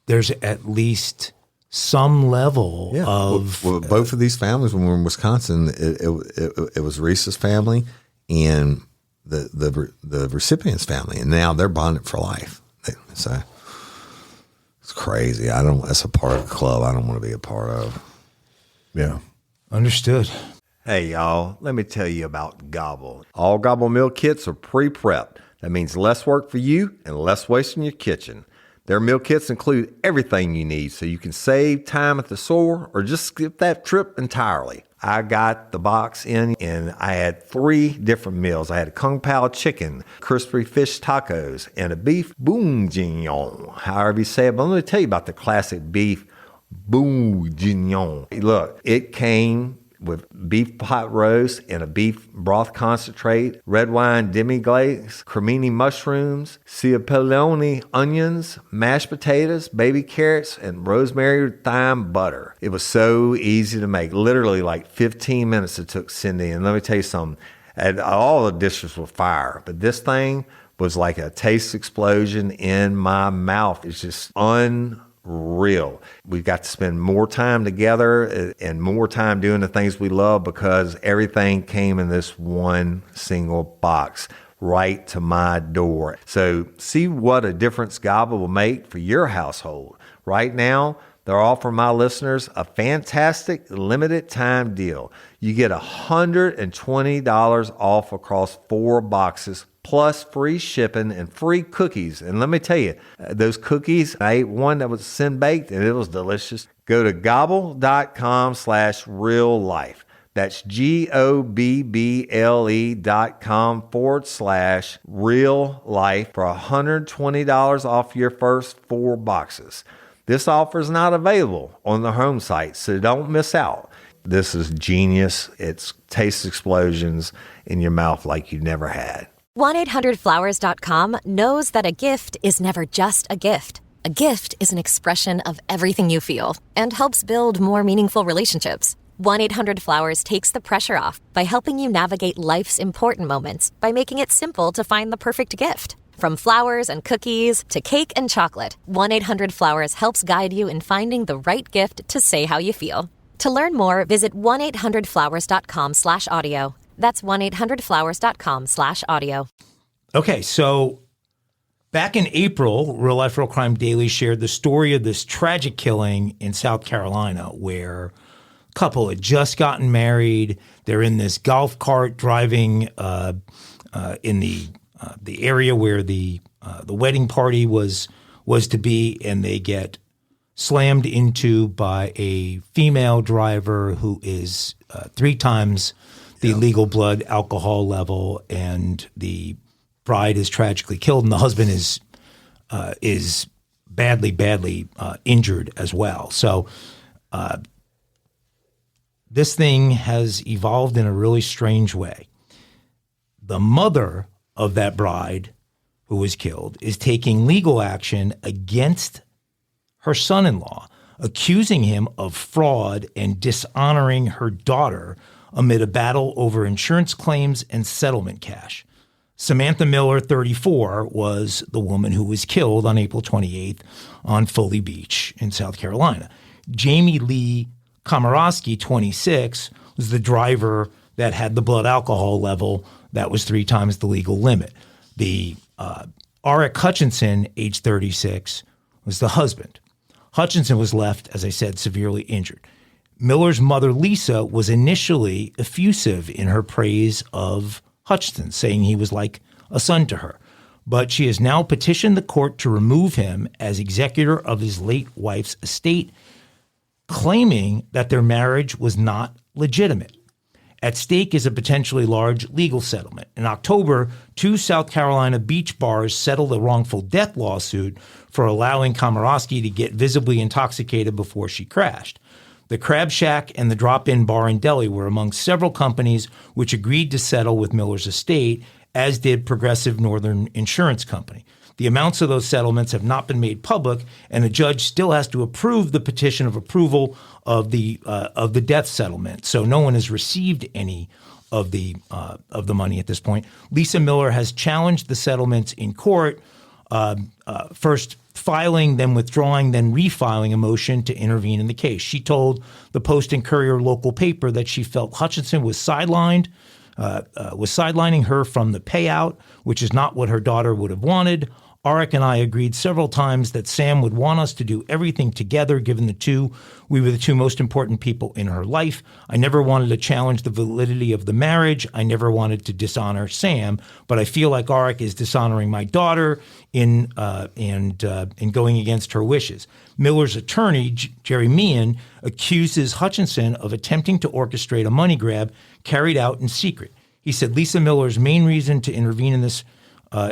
there's at least some level of both of these families. When we were in Wisconsin, it was Reese's family and the recipient's family, and now they're bonded for life. So it's crazy. That's a part of the club I don't want to be a part of. Yeah, understood. Hey y'all, let me tell you about Gobble. All Gobble meal kits are pre-prepped. That means less work for you and less waste in your kitchen. Their meal kits include everything you need so you can save time at the store or just skip that trip entirely. I got the box in and I had 3 different meals. I had a Kung Pao chicken, crispy fish tacos, and a beef bourguignon, however you say it. But let me tell you about the classic beef bourguignon. Look, it came with beef pot roast and a beef broth concentrate, red wine demi-glace, cremini mushrooms, cipollone onions, mashed potatoes, baby carrots, and rosemary thyme butter. It was so easy to make. Literally like 15 minutes it took Cindy. And let me tell you something, all the dishes were fire, but this thing was like a taste explosion in my mouth. It's just unreal. We've got to spend more time together and more time doing the things we love because everything came in this one single box right to my door. So see what a difference Gobble will make for your household. Right now, they're offering my listeners a fantastic limited time deal. You get $120 off across 4 boxes plus free shipping and free cookies. And let me tell you, those cookies, I ate one that was sin-baked and it was delicious. Go to gobble.com/reallife. That's GOBBLE.com/real-life for $120 off your first 4 boxes. This offer is not available on the home site, so don't miss out. This is genius. It's taste explosions in your mouth like you never had. 1-800-Flowers.com knows that a gift is never just a gift. A gift is an expression of everything you feel and helps build more meaningful relationships. 1-800-Flowers takes the pressure off by helping you navigate life's important moments by making it simple to find the perfect gift. From flowers and cookies to cake and chocolate, 1-800-Flowers helps guide you in finding the right gift to say how you feel. To learn more, visit 1-800-Flowers.com/audio. That's 1-800-Flowers.com/audio. Okay, so back in April, Real Life Real Crime Daily shared the story of this tragic killing in South Carolina where a couple had just gotten married. They're in this golf cart driving in the area where the wedding party was to be, and they get slammed into by a female driver who is 3 times the legal blood alcohol level, and the bride is tragically killed, and the husband is badly injured as well. So this thing has evolved in a really strange way. The mother of that bride who was killed is taking legal action against her son-in-law, accusing him of fraud and dishonoring her daughter amid a battle over insurance claims and settlement cash. Samantha Miller, 34, was the woman who was killed on April 28th on Foley Beach in South Carolina. Jamie Lee Komorowski, 26, was the driver that had the blood alcohol level that was 3 times the legal limit. The Auric Hutchinson, age 36, was the husband. Hutchinson was left, as I said, severely injured. Miller's mother, Lisa, was initially effusive in her praise of Hutchinson, saying he was like a son to her. But she has now petitioned the court to remove him as executor of his late wife's estate, claiming that their marriage was not legitimate. At stake is a potentially large legal settlement. In October, 2 South Carolina beach bars settled a wrongful death lawsuit for allowing Komorowski to get visibly intoxicated before she crashed. The Crab Shack and the Drop-In Bar and Deli were among several companies which agreed to settle with Miller's estate, as did Progressive Northern Insurance Company. The amounts of those settlements have not been made public, and the judge still has to approve the petition of approval of the death settlement. So no one has received any of the money at this point. Lisa Miller has challenged the settlements in court, first filing, then withdrawing, then refiling a motion to intervene in the case. She told the Post and Courier local paper that she felt Hutchinson was sidelining her from the payout, which is not what her daughter would have wanted. Auric and I agreed several times that Sam would want us to do everything together, given we were the 2 most important people in her life. I never wanted to challenge the validity of the marriage. I never wanted to dishonor Sam, but I feel like Auric is dishonoring my daughter in going against her wishes. Miller's attorney, Jerry Meehan, accuses Hutchinson of attempting to orchestrate a money grab carried out in secret. He said Lisa Miller's main reason to intervene in this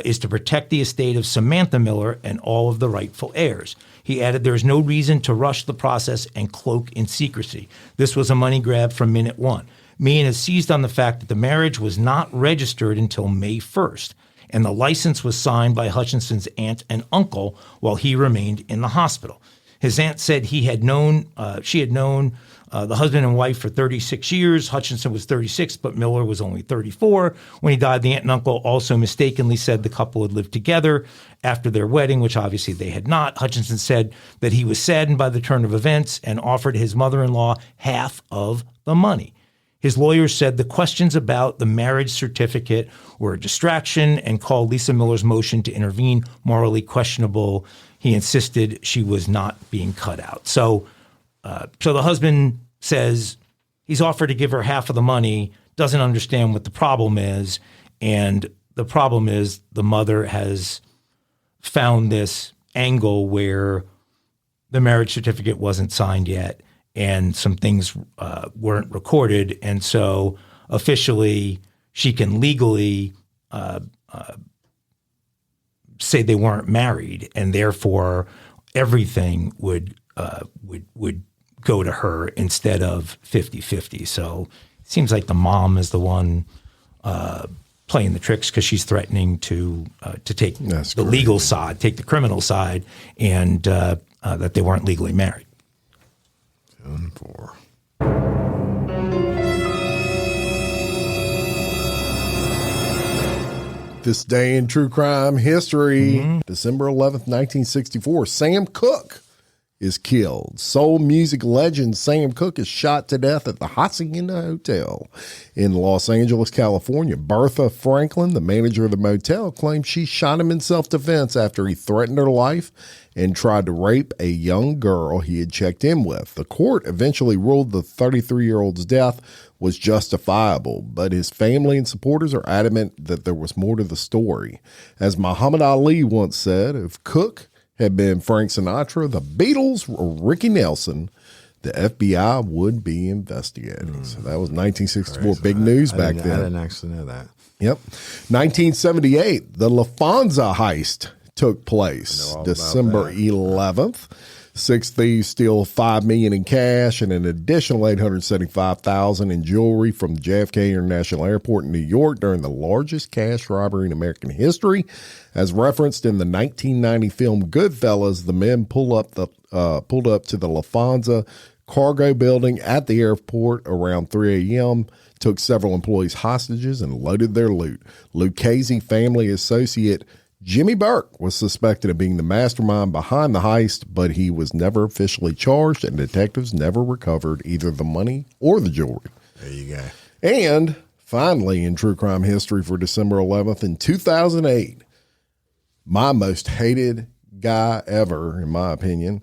is to protect the estate of Samantha Miller and all of the rightful heirs. He added there is no reason to rush the process and cloak in secrecy. This was a money grab from minute one. Meehan has seized on the fact that the marriage was not registered until May 1st, and the license was signed by Hutchinson's aunt and uncle while he remained in the hospital. His aunt said she had known the husband and wife for 36 years. Hutchinson was 36, but Miller was only 34. When he died, the aunt and uncle also mistakenly said the couple had lived together after their wedding, which obviously they had not. Hutchinson said that he was saddened by the turn of events and offered his mother-in-law half of the money. His lawyers said the questions about the marriage certificate were a distraction and called Lisa Miller's motion to intervene morally questionable. He insisted she was not being cut out. So the husband says he's offered to give her half of the money, doesn't understand what the problem is, and the problem is the mother has found this angle where the marriage certificate wasn't signed yet and some things weren't recorded, and so officially she can legally say they weren't married, and therefore everything would go to her instead of 50-50. So it seems like the mom is the one playing the tricks because she's threatening to take the legal side, take the criminal side, and that they weren't legally married. 7-4. This day in true crime history, December 11th, 1964, Sam Cooke is killed. Soul music legend Sam Cooke is shot to death at the Hacienda Hotel in Los Angeles, California. Bertha Franklin, the manager of the motel, claimed she shot him in self-defense after he threatened her life and tried to rape a young girl he had checked in with. The court eventually ruled the 33-year-old's death was justifiable, but his family and supporters are adamant that there was more to the story. As Muhammad Ali once said, if Cooke had been Frank Sinatra, the Beatles, or Ricky Nelson, the FBI would be investigating. So that was 1964. Crazy. Big news back then. I didn't actually know that. Yep. 1978, the Lufthansa heist took place December 11th. 6 thieves steal $5 million in cash and an additional $875,000 in jewelry from the JFK International Airport in New York during the largest cash robbery in American history. As referenced in the 1990 film Goodfellas, the men pulled up to the Lufthansa cargo building at the airport around 3 a.m., took several employees hostages, and loaded their loot. Lucchese family associate Jimmy Burke was suspected of being the mastermind behind the heist, but he was never officially charged, and detectives never recovered either the money or the jewelry. There you go. And finally, in true crime history for December 11th, in 2008, my most hated guy ever, in my opinion,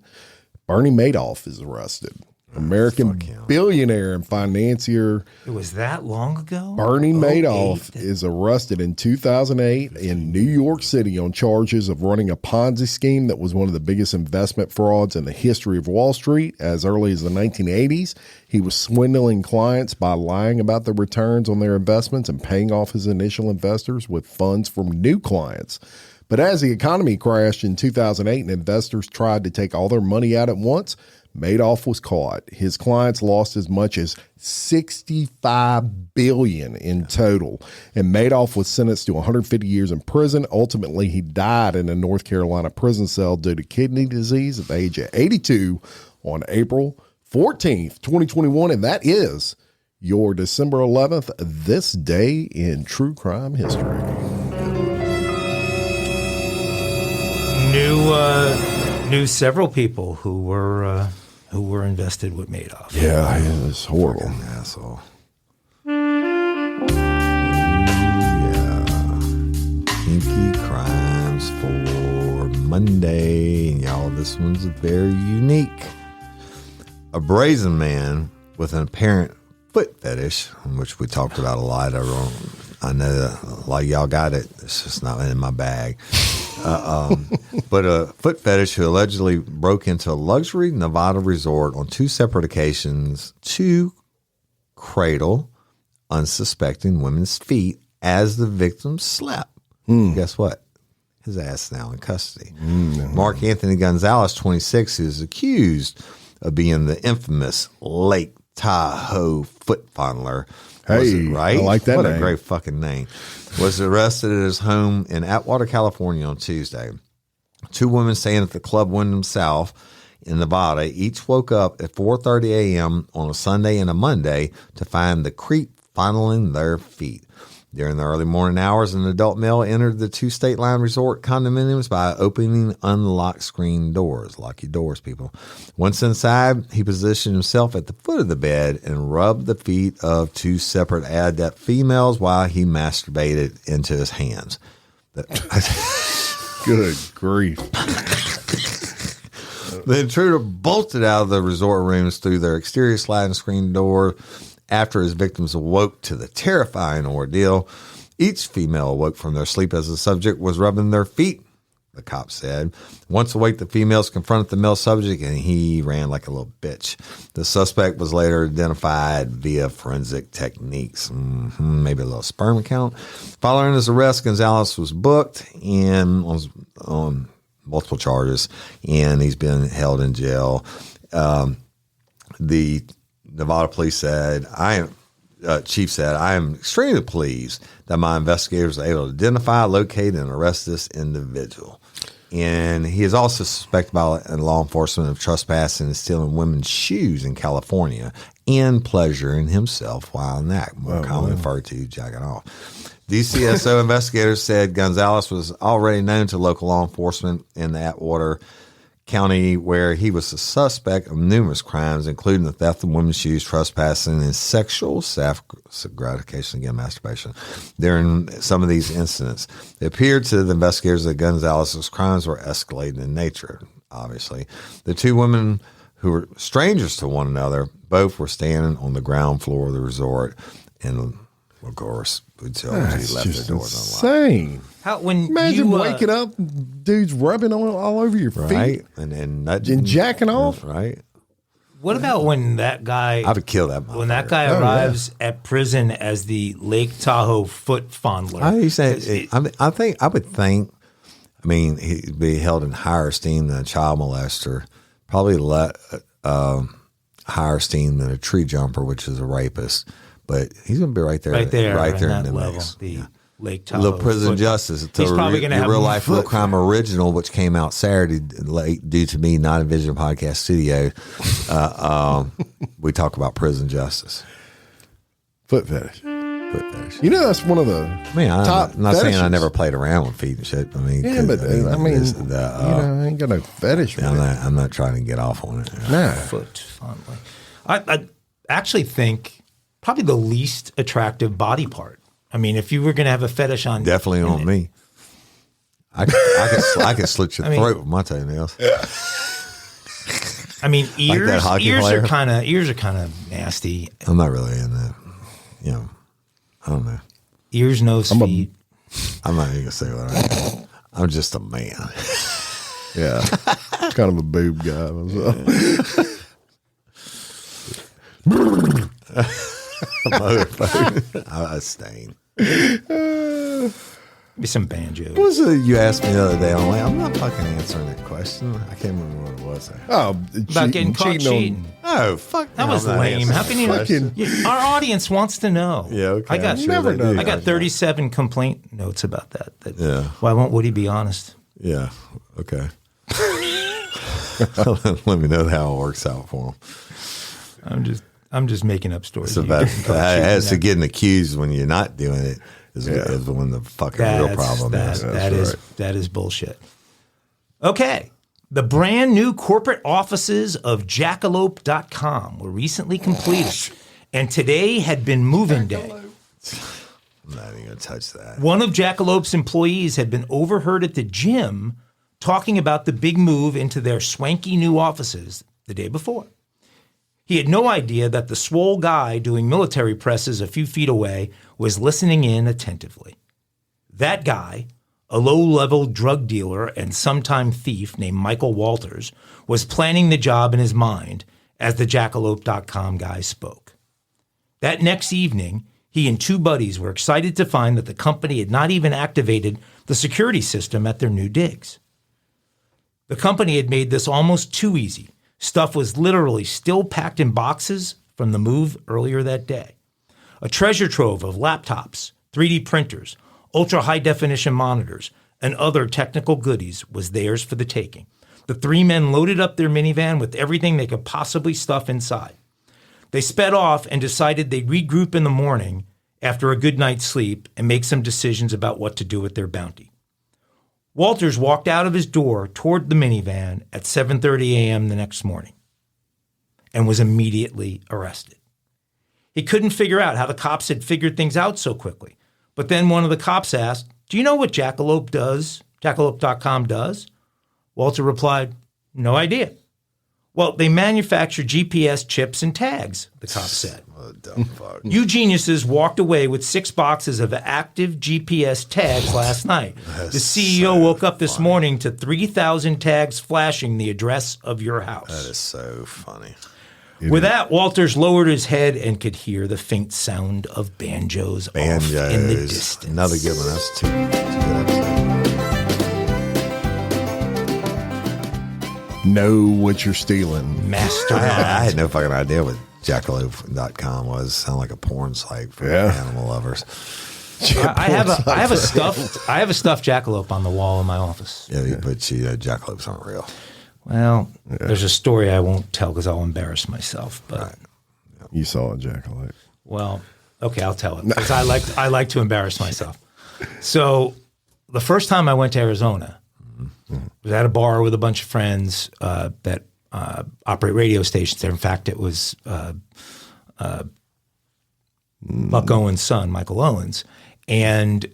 Bernie Madoff is arrested. American billionaire and financier. It was that long ago? Bernie Madoff is arrested in 2008 in New York City on charges of running a Ponzi scheme that was one of the biggest investment frauds in the history of Wall Street. As early as the 1980s, he was swindling clients by lying about the returns on their investments and paying off his initial investors with funds from new clients. But as the economy crashed in 2008 and investors tried to take all their money out at once, Madoff was caught. His clients lost as much as $65 billion in total, and Madoff was sentenced to 150 years in prison. Ultimately, he died in a North Carolina prison cell due to kidney disease at the age of 82 on April 14th, 2021, and that is your December 11th, this day in true crime history. Knew several people who were invested with Madoff. Yeah, it was horrible. Fucking asshole. Yeah. Kinky crimes for Monday. And y'all, this one's very unique. A brazen man with an apparent foot fetish, which we talked about a lot. I know that a lot of y'all got it. It's just not in my bag. But a foot fetish who allegedly broke into a luxury Nevada resort on 2 separate occasions to cradle unsuspecting women's feet as the victim slept. Guess what? His ass now in custody. Mark Anthony Gonzalez, 26, is accused of being the infamous Lake Tahoe foot fondler. Hey, right? I like that What name. a great fucking name. Was arrested at his home in Atwater, California on Tuesday. 2 women staying at the Club Wyndham South in Nevada each woke up at 4:30 a.m. on a Sunday and a Monday to find the creep fondling their feet. During the early morning hours, an adult male entered the 2 State Line Resort condominiums by opening unlocked screen doors. Lock your doors, people. Once inside, he positioned himself at the foot of the bed and rubbed the feet of 2 separate adept females while he masturbated into his hands. Good grief. The intruder bolted out of the resort rooms through their exterior sliding screen door after his victims awoke to the terrifying ordeal. Each female awoke from their sleep as the subject was rubbing their feet, the cop said. Once awake, the females confronted the male subject, and he ran like a little bitch. The suspect was later identified via forensic techniques. Maybe a little sperm count. Following his arrest, Gonzalez was booked and on multiple charges, and he's been held in jail. The Nevada police said, Chief said, I am extremely pleased that my investigators were able to identify, locate, and arrest this individual. And he is also suspected by law enforcement of trespassing and stealing women's shoes in California and pleasuring himself while in that, more commonly referred to jacking off. DCSO investigators said Gonzalez was already known to local law enforcement in the Atwater County, where he was a suspect of numerous crimes, including the theft of women's shoes, trespassing, and sexual gratification, again, masturbation, during some of these incidents. It appeared to the investigators that Gonzalez's crimes were escalating in nature, obviously. The two women, who were strangers to one another, both were standing on the ground floor of the resort, and of course, That's left just their doors insane. Imagine you, waking up, dudes rubbing all over your right? feet, And jacking off. Right. What about when that guy? I would kill that motherfucker. When that guy arrives at prison as the Lake Tahoe foot fondler. I would think. I mean, he'd be held in higher esteem than a child molester. Probably higher esteem than a tree jumper, which is a rapist. But he's going to be right there in in the level. mix. The Lake Tahoe. A little prison justice. He's probably going to have Real Life Real Crime Original, which came out Saturday late due to me not in Vision Podcast Studio. We talk about prison justice. Foot fetish. Foot fetish. You know, that's one of the top I'm not saying I fetishes. never played around with feet and shit. I mean, Yeah, but I ain't got no fetish with it. I'm not trying to get off on it. Nah. Foot fondling. I actually think probably the least attractive body part. I mean, if you were going to have a fetish on, Definitely on me. I could slit your throat with my toenails. I mean, Like that hockey ears player? are kind of nasty. I'm not really in that. I don't know. Ears, nose, feet. I'm not even gonna say what I am. I'm just a man. Yeah. Kind of a boob guy. Motherfucker. I stain. Be some banjo. What was it you asked me the other day? I'm not fucking answering that question. I can't remember what it was. About getting caught cheating. Oh, fuck. That was lame. How can you? Our audience wants to know. Yeah, okay. I got never done I got 37 complaint notes about that. Yeah. Why won't Woody be honest? Yeah. Okay. Let me know how it works out for him. I'm just making up stories. So as to getting accused when you're not doing it is when the fucking real problem is. That is bullshit. Okay. The brand new corporate offices of jackalope.com were recently completed, and today had been move-in day. I'm not even going to touch that. One of Jackalope's employees had been overheard at the gym talking about the big move into their swanky new offices the day before. He had no idea that the swole guy doing military presses a few feet away was listening in attentively. That guy, a low-level drug dealer and sometime thief named Michael Walters, was planning the job in his mind as the jackalope.com guy spoke. That next evening, he and two buddies were excited to find that the company had not even activated the security system at their new digs. The company had made this almost too easy. Stuff was literally still packed in boxes from the move earlier that day. A treasure trove of laptops, 3D printers, ultra-high-definition monitors, and other technical goodies was theirs for the taking. The three men loaded up their minivan with everything they could possibly stuff inside. They sped off and decided they'd regroup in the morning after a good night's sleep and make some decisions about what to do with their bounty. Walters walked out of his door toward the minivan at 7:30 a.m. the next morning and was immediately arrested. He couldn't figure out how the cops had figured things out so quickly. But then one of the cops asked, "Do you know what Jackalope does? Jackalope.com does?" Walter replied, "No idea." "Well, they manufacture GPS chips and tags," the cop said. What a dumb fuck. "You geniuses walked away with 6 boxes of active GPS tags last night. The CEO woke up this morning to 3,000 tags flashing the address of your house." That is so funny. With that, Walters lowered his head and could hear the faint sound of banjos off in the distance. Another good one. That's two good episodes. Know what you're stealing. Master. I had no fucking idea what jackalope.com was. Sound like a porn site for animal lovers. I have a stuffed jackalope on the wall in my office. Yeah, but jackalopes aren't real. Well, there's a story I won't tell because I'll embarrass myself. But You saw a jackalope. well, Okay, I'll tell it because I like to embarrass myself. So the first time I went to Arizona, was at a bar with a bunch of friends that operate radio stations there. In fact, it was Buck Owens' son, Michael Owens, and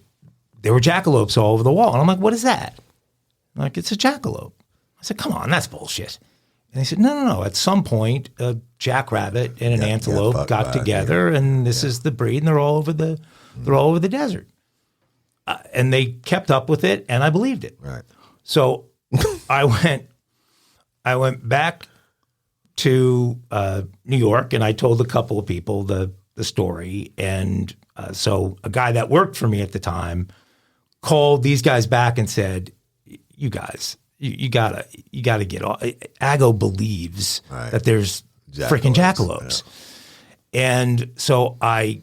there were jackalopes all over the wall. And I'm like, what is that? I'm like, it's a jackalope. I said, come on, that's bullshit. And they said, no. At some point, a jackrabbit and an antelope got together, and this is the breed, and they're all over the desert. And they kept up with it, and I believed it. Right. So I went back to New York, and I told a couple of people the story. And so a guy that worked for me at the time called these guys back and said, "You guys, you gotta get off. Ago believes that there's freaking jackalopes." Yeah. And so I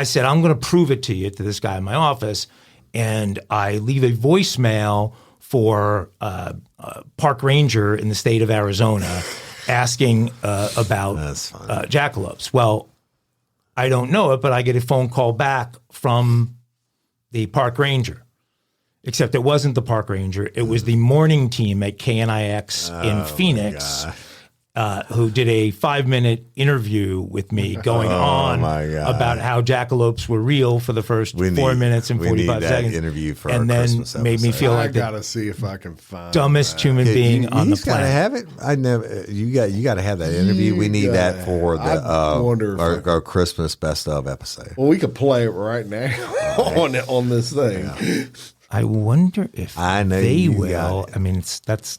said, "I'm going to prove it to you," to this guy in my office, and I leave a voicemail for a park ranger in the state of Arizona asking about jackalopes. Well, I don't know it, but I get a phone call back from the park ranger, except it wasn't the park ranger. It was the morning team at KNIX in Phoenix, who did a 5-minute interview with me going on about how jackalopes were real for the first 4 minutes and 45 seconds. Interview for and our then Christmas made me episode. feel like I gotta see if I can find dumbest human being on the You gotta planet. have it. I never. You got to have that interview. We need that for our Christmas best of episode. Well, we could play it right now on this thing. Yeah. I wonder if they will. I mean, that's.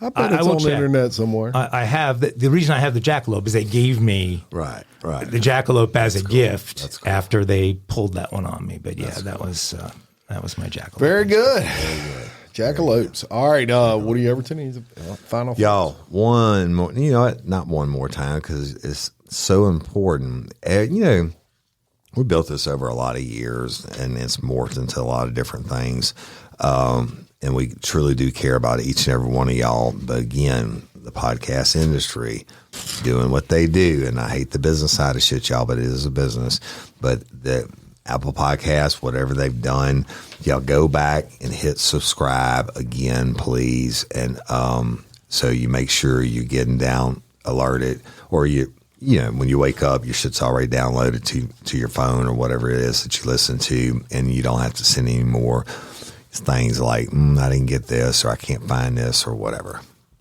I bet it's on the internet somewhere. I have the reason I have the jackalope is they gave me right the jackalope as a gift That's cool. after they pulled that one on me. But yeah, that was my jackalope. Very good. Jackalopes. All right. Woody Overton, he's a final. Y'all, one more. You know what? Not one more time because it's so important. We built this over a lot of years, and it's morphed into a lot of different things. And we truly do care about each and every one of y'all. But again, the podcast industry doing what they do, and I hate the business side of shit, y'all, but it is a business. But the Apple Podcasts, whatever they've done, y'all go back and hit subscribe again, please. And so you make sure you're getting down alerted, or when you wake up, your shit's already downloaded to your phone or whatever it is that you listen to, and you don't have to send any more things like, I didn't get this, or I can't find this, or whatever,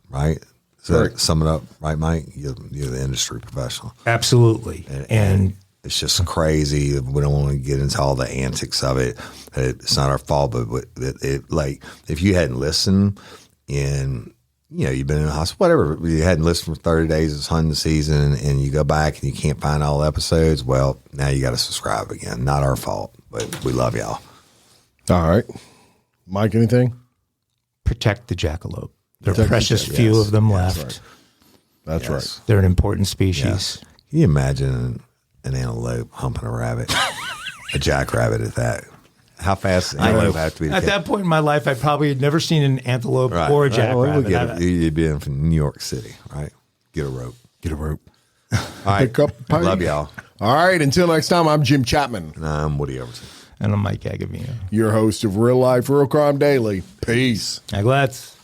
right? So sum it up, right, Mike? You're the industry professional. Absolutely. And it's just crazy. We don't want to get into all the antics of it. It's not our fault, but like, if you hadn't listened and, you've been in the hospital, whatever, you hadn't listened for 30 days, it's hunting season, and you go back and you can't find all the episodes, well, now you got to subscribe again. Not our fault, but we love y'all. All right. Mike, anything? Protect the jackalope. There are precious few of them left. That's right. They're an important species. Yes. Can you imagine an antelope humping a rabbit? A jackrabbit at that. How fast does an antelope have to be? At that point in my life, I probably had never seen an antelope or a jackrabbit. You'd be in from New York City, right? Get a rope. All right. Pick up a Love y'all. All right. Until next time, I'm Jim Chapman. And I'm Woody Overton. And I'm Mike Agovino, your host of Real Life, Real Crime Daily. Peace. Aglats.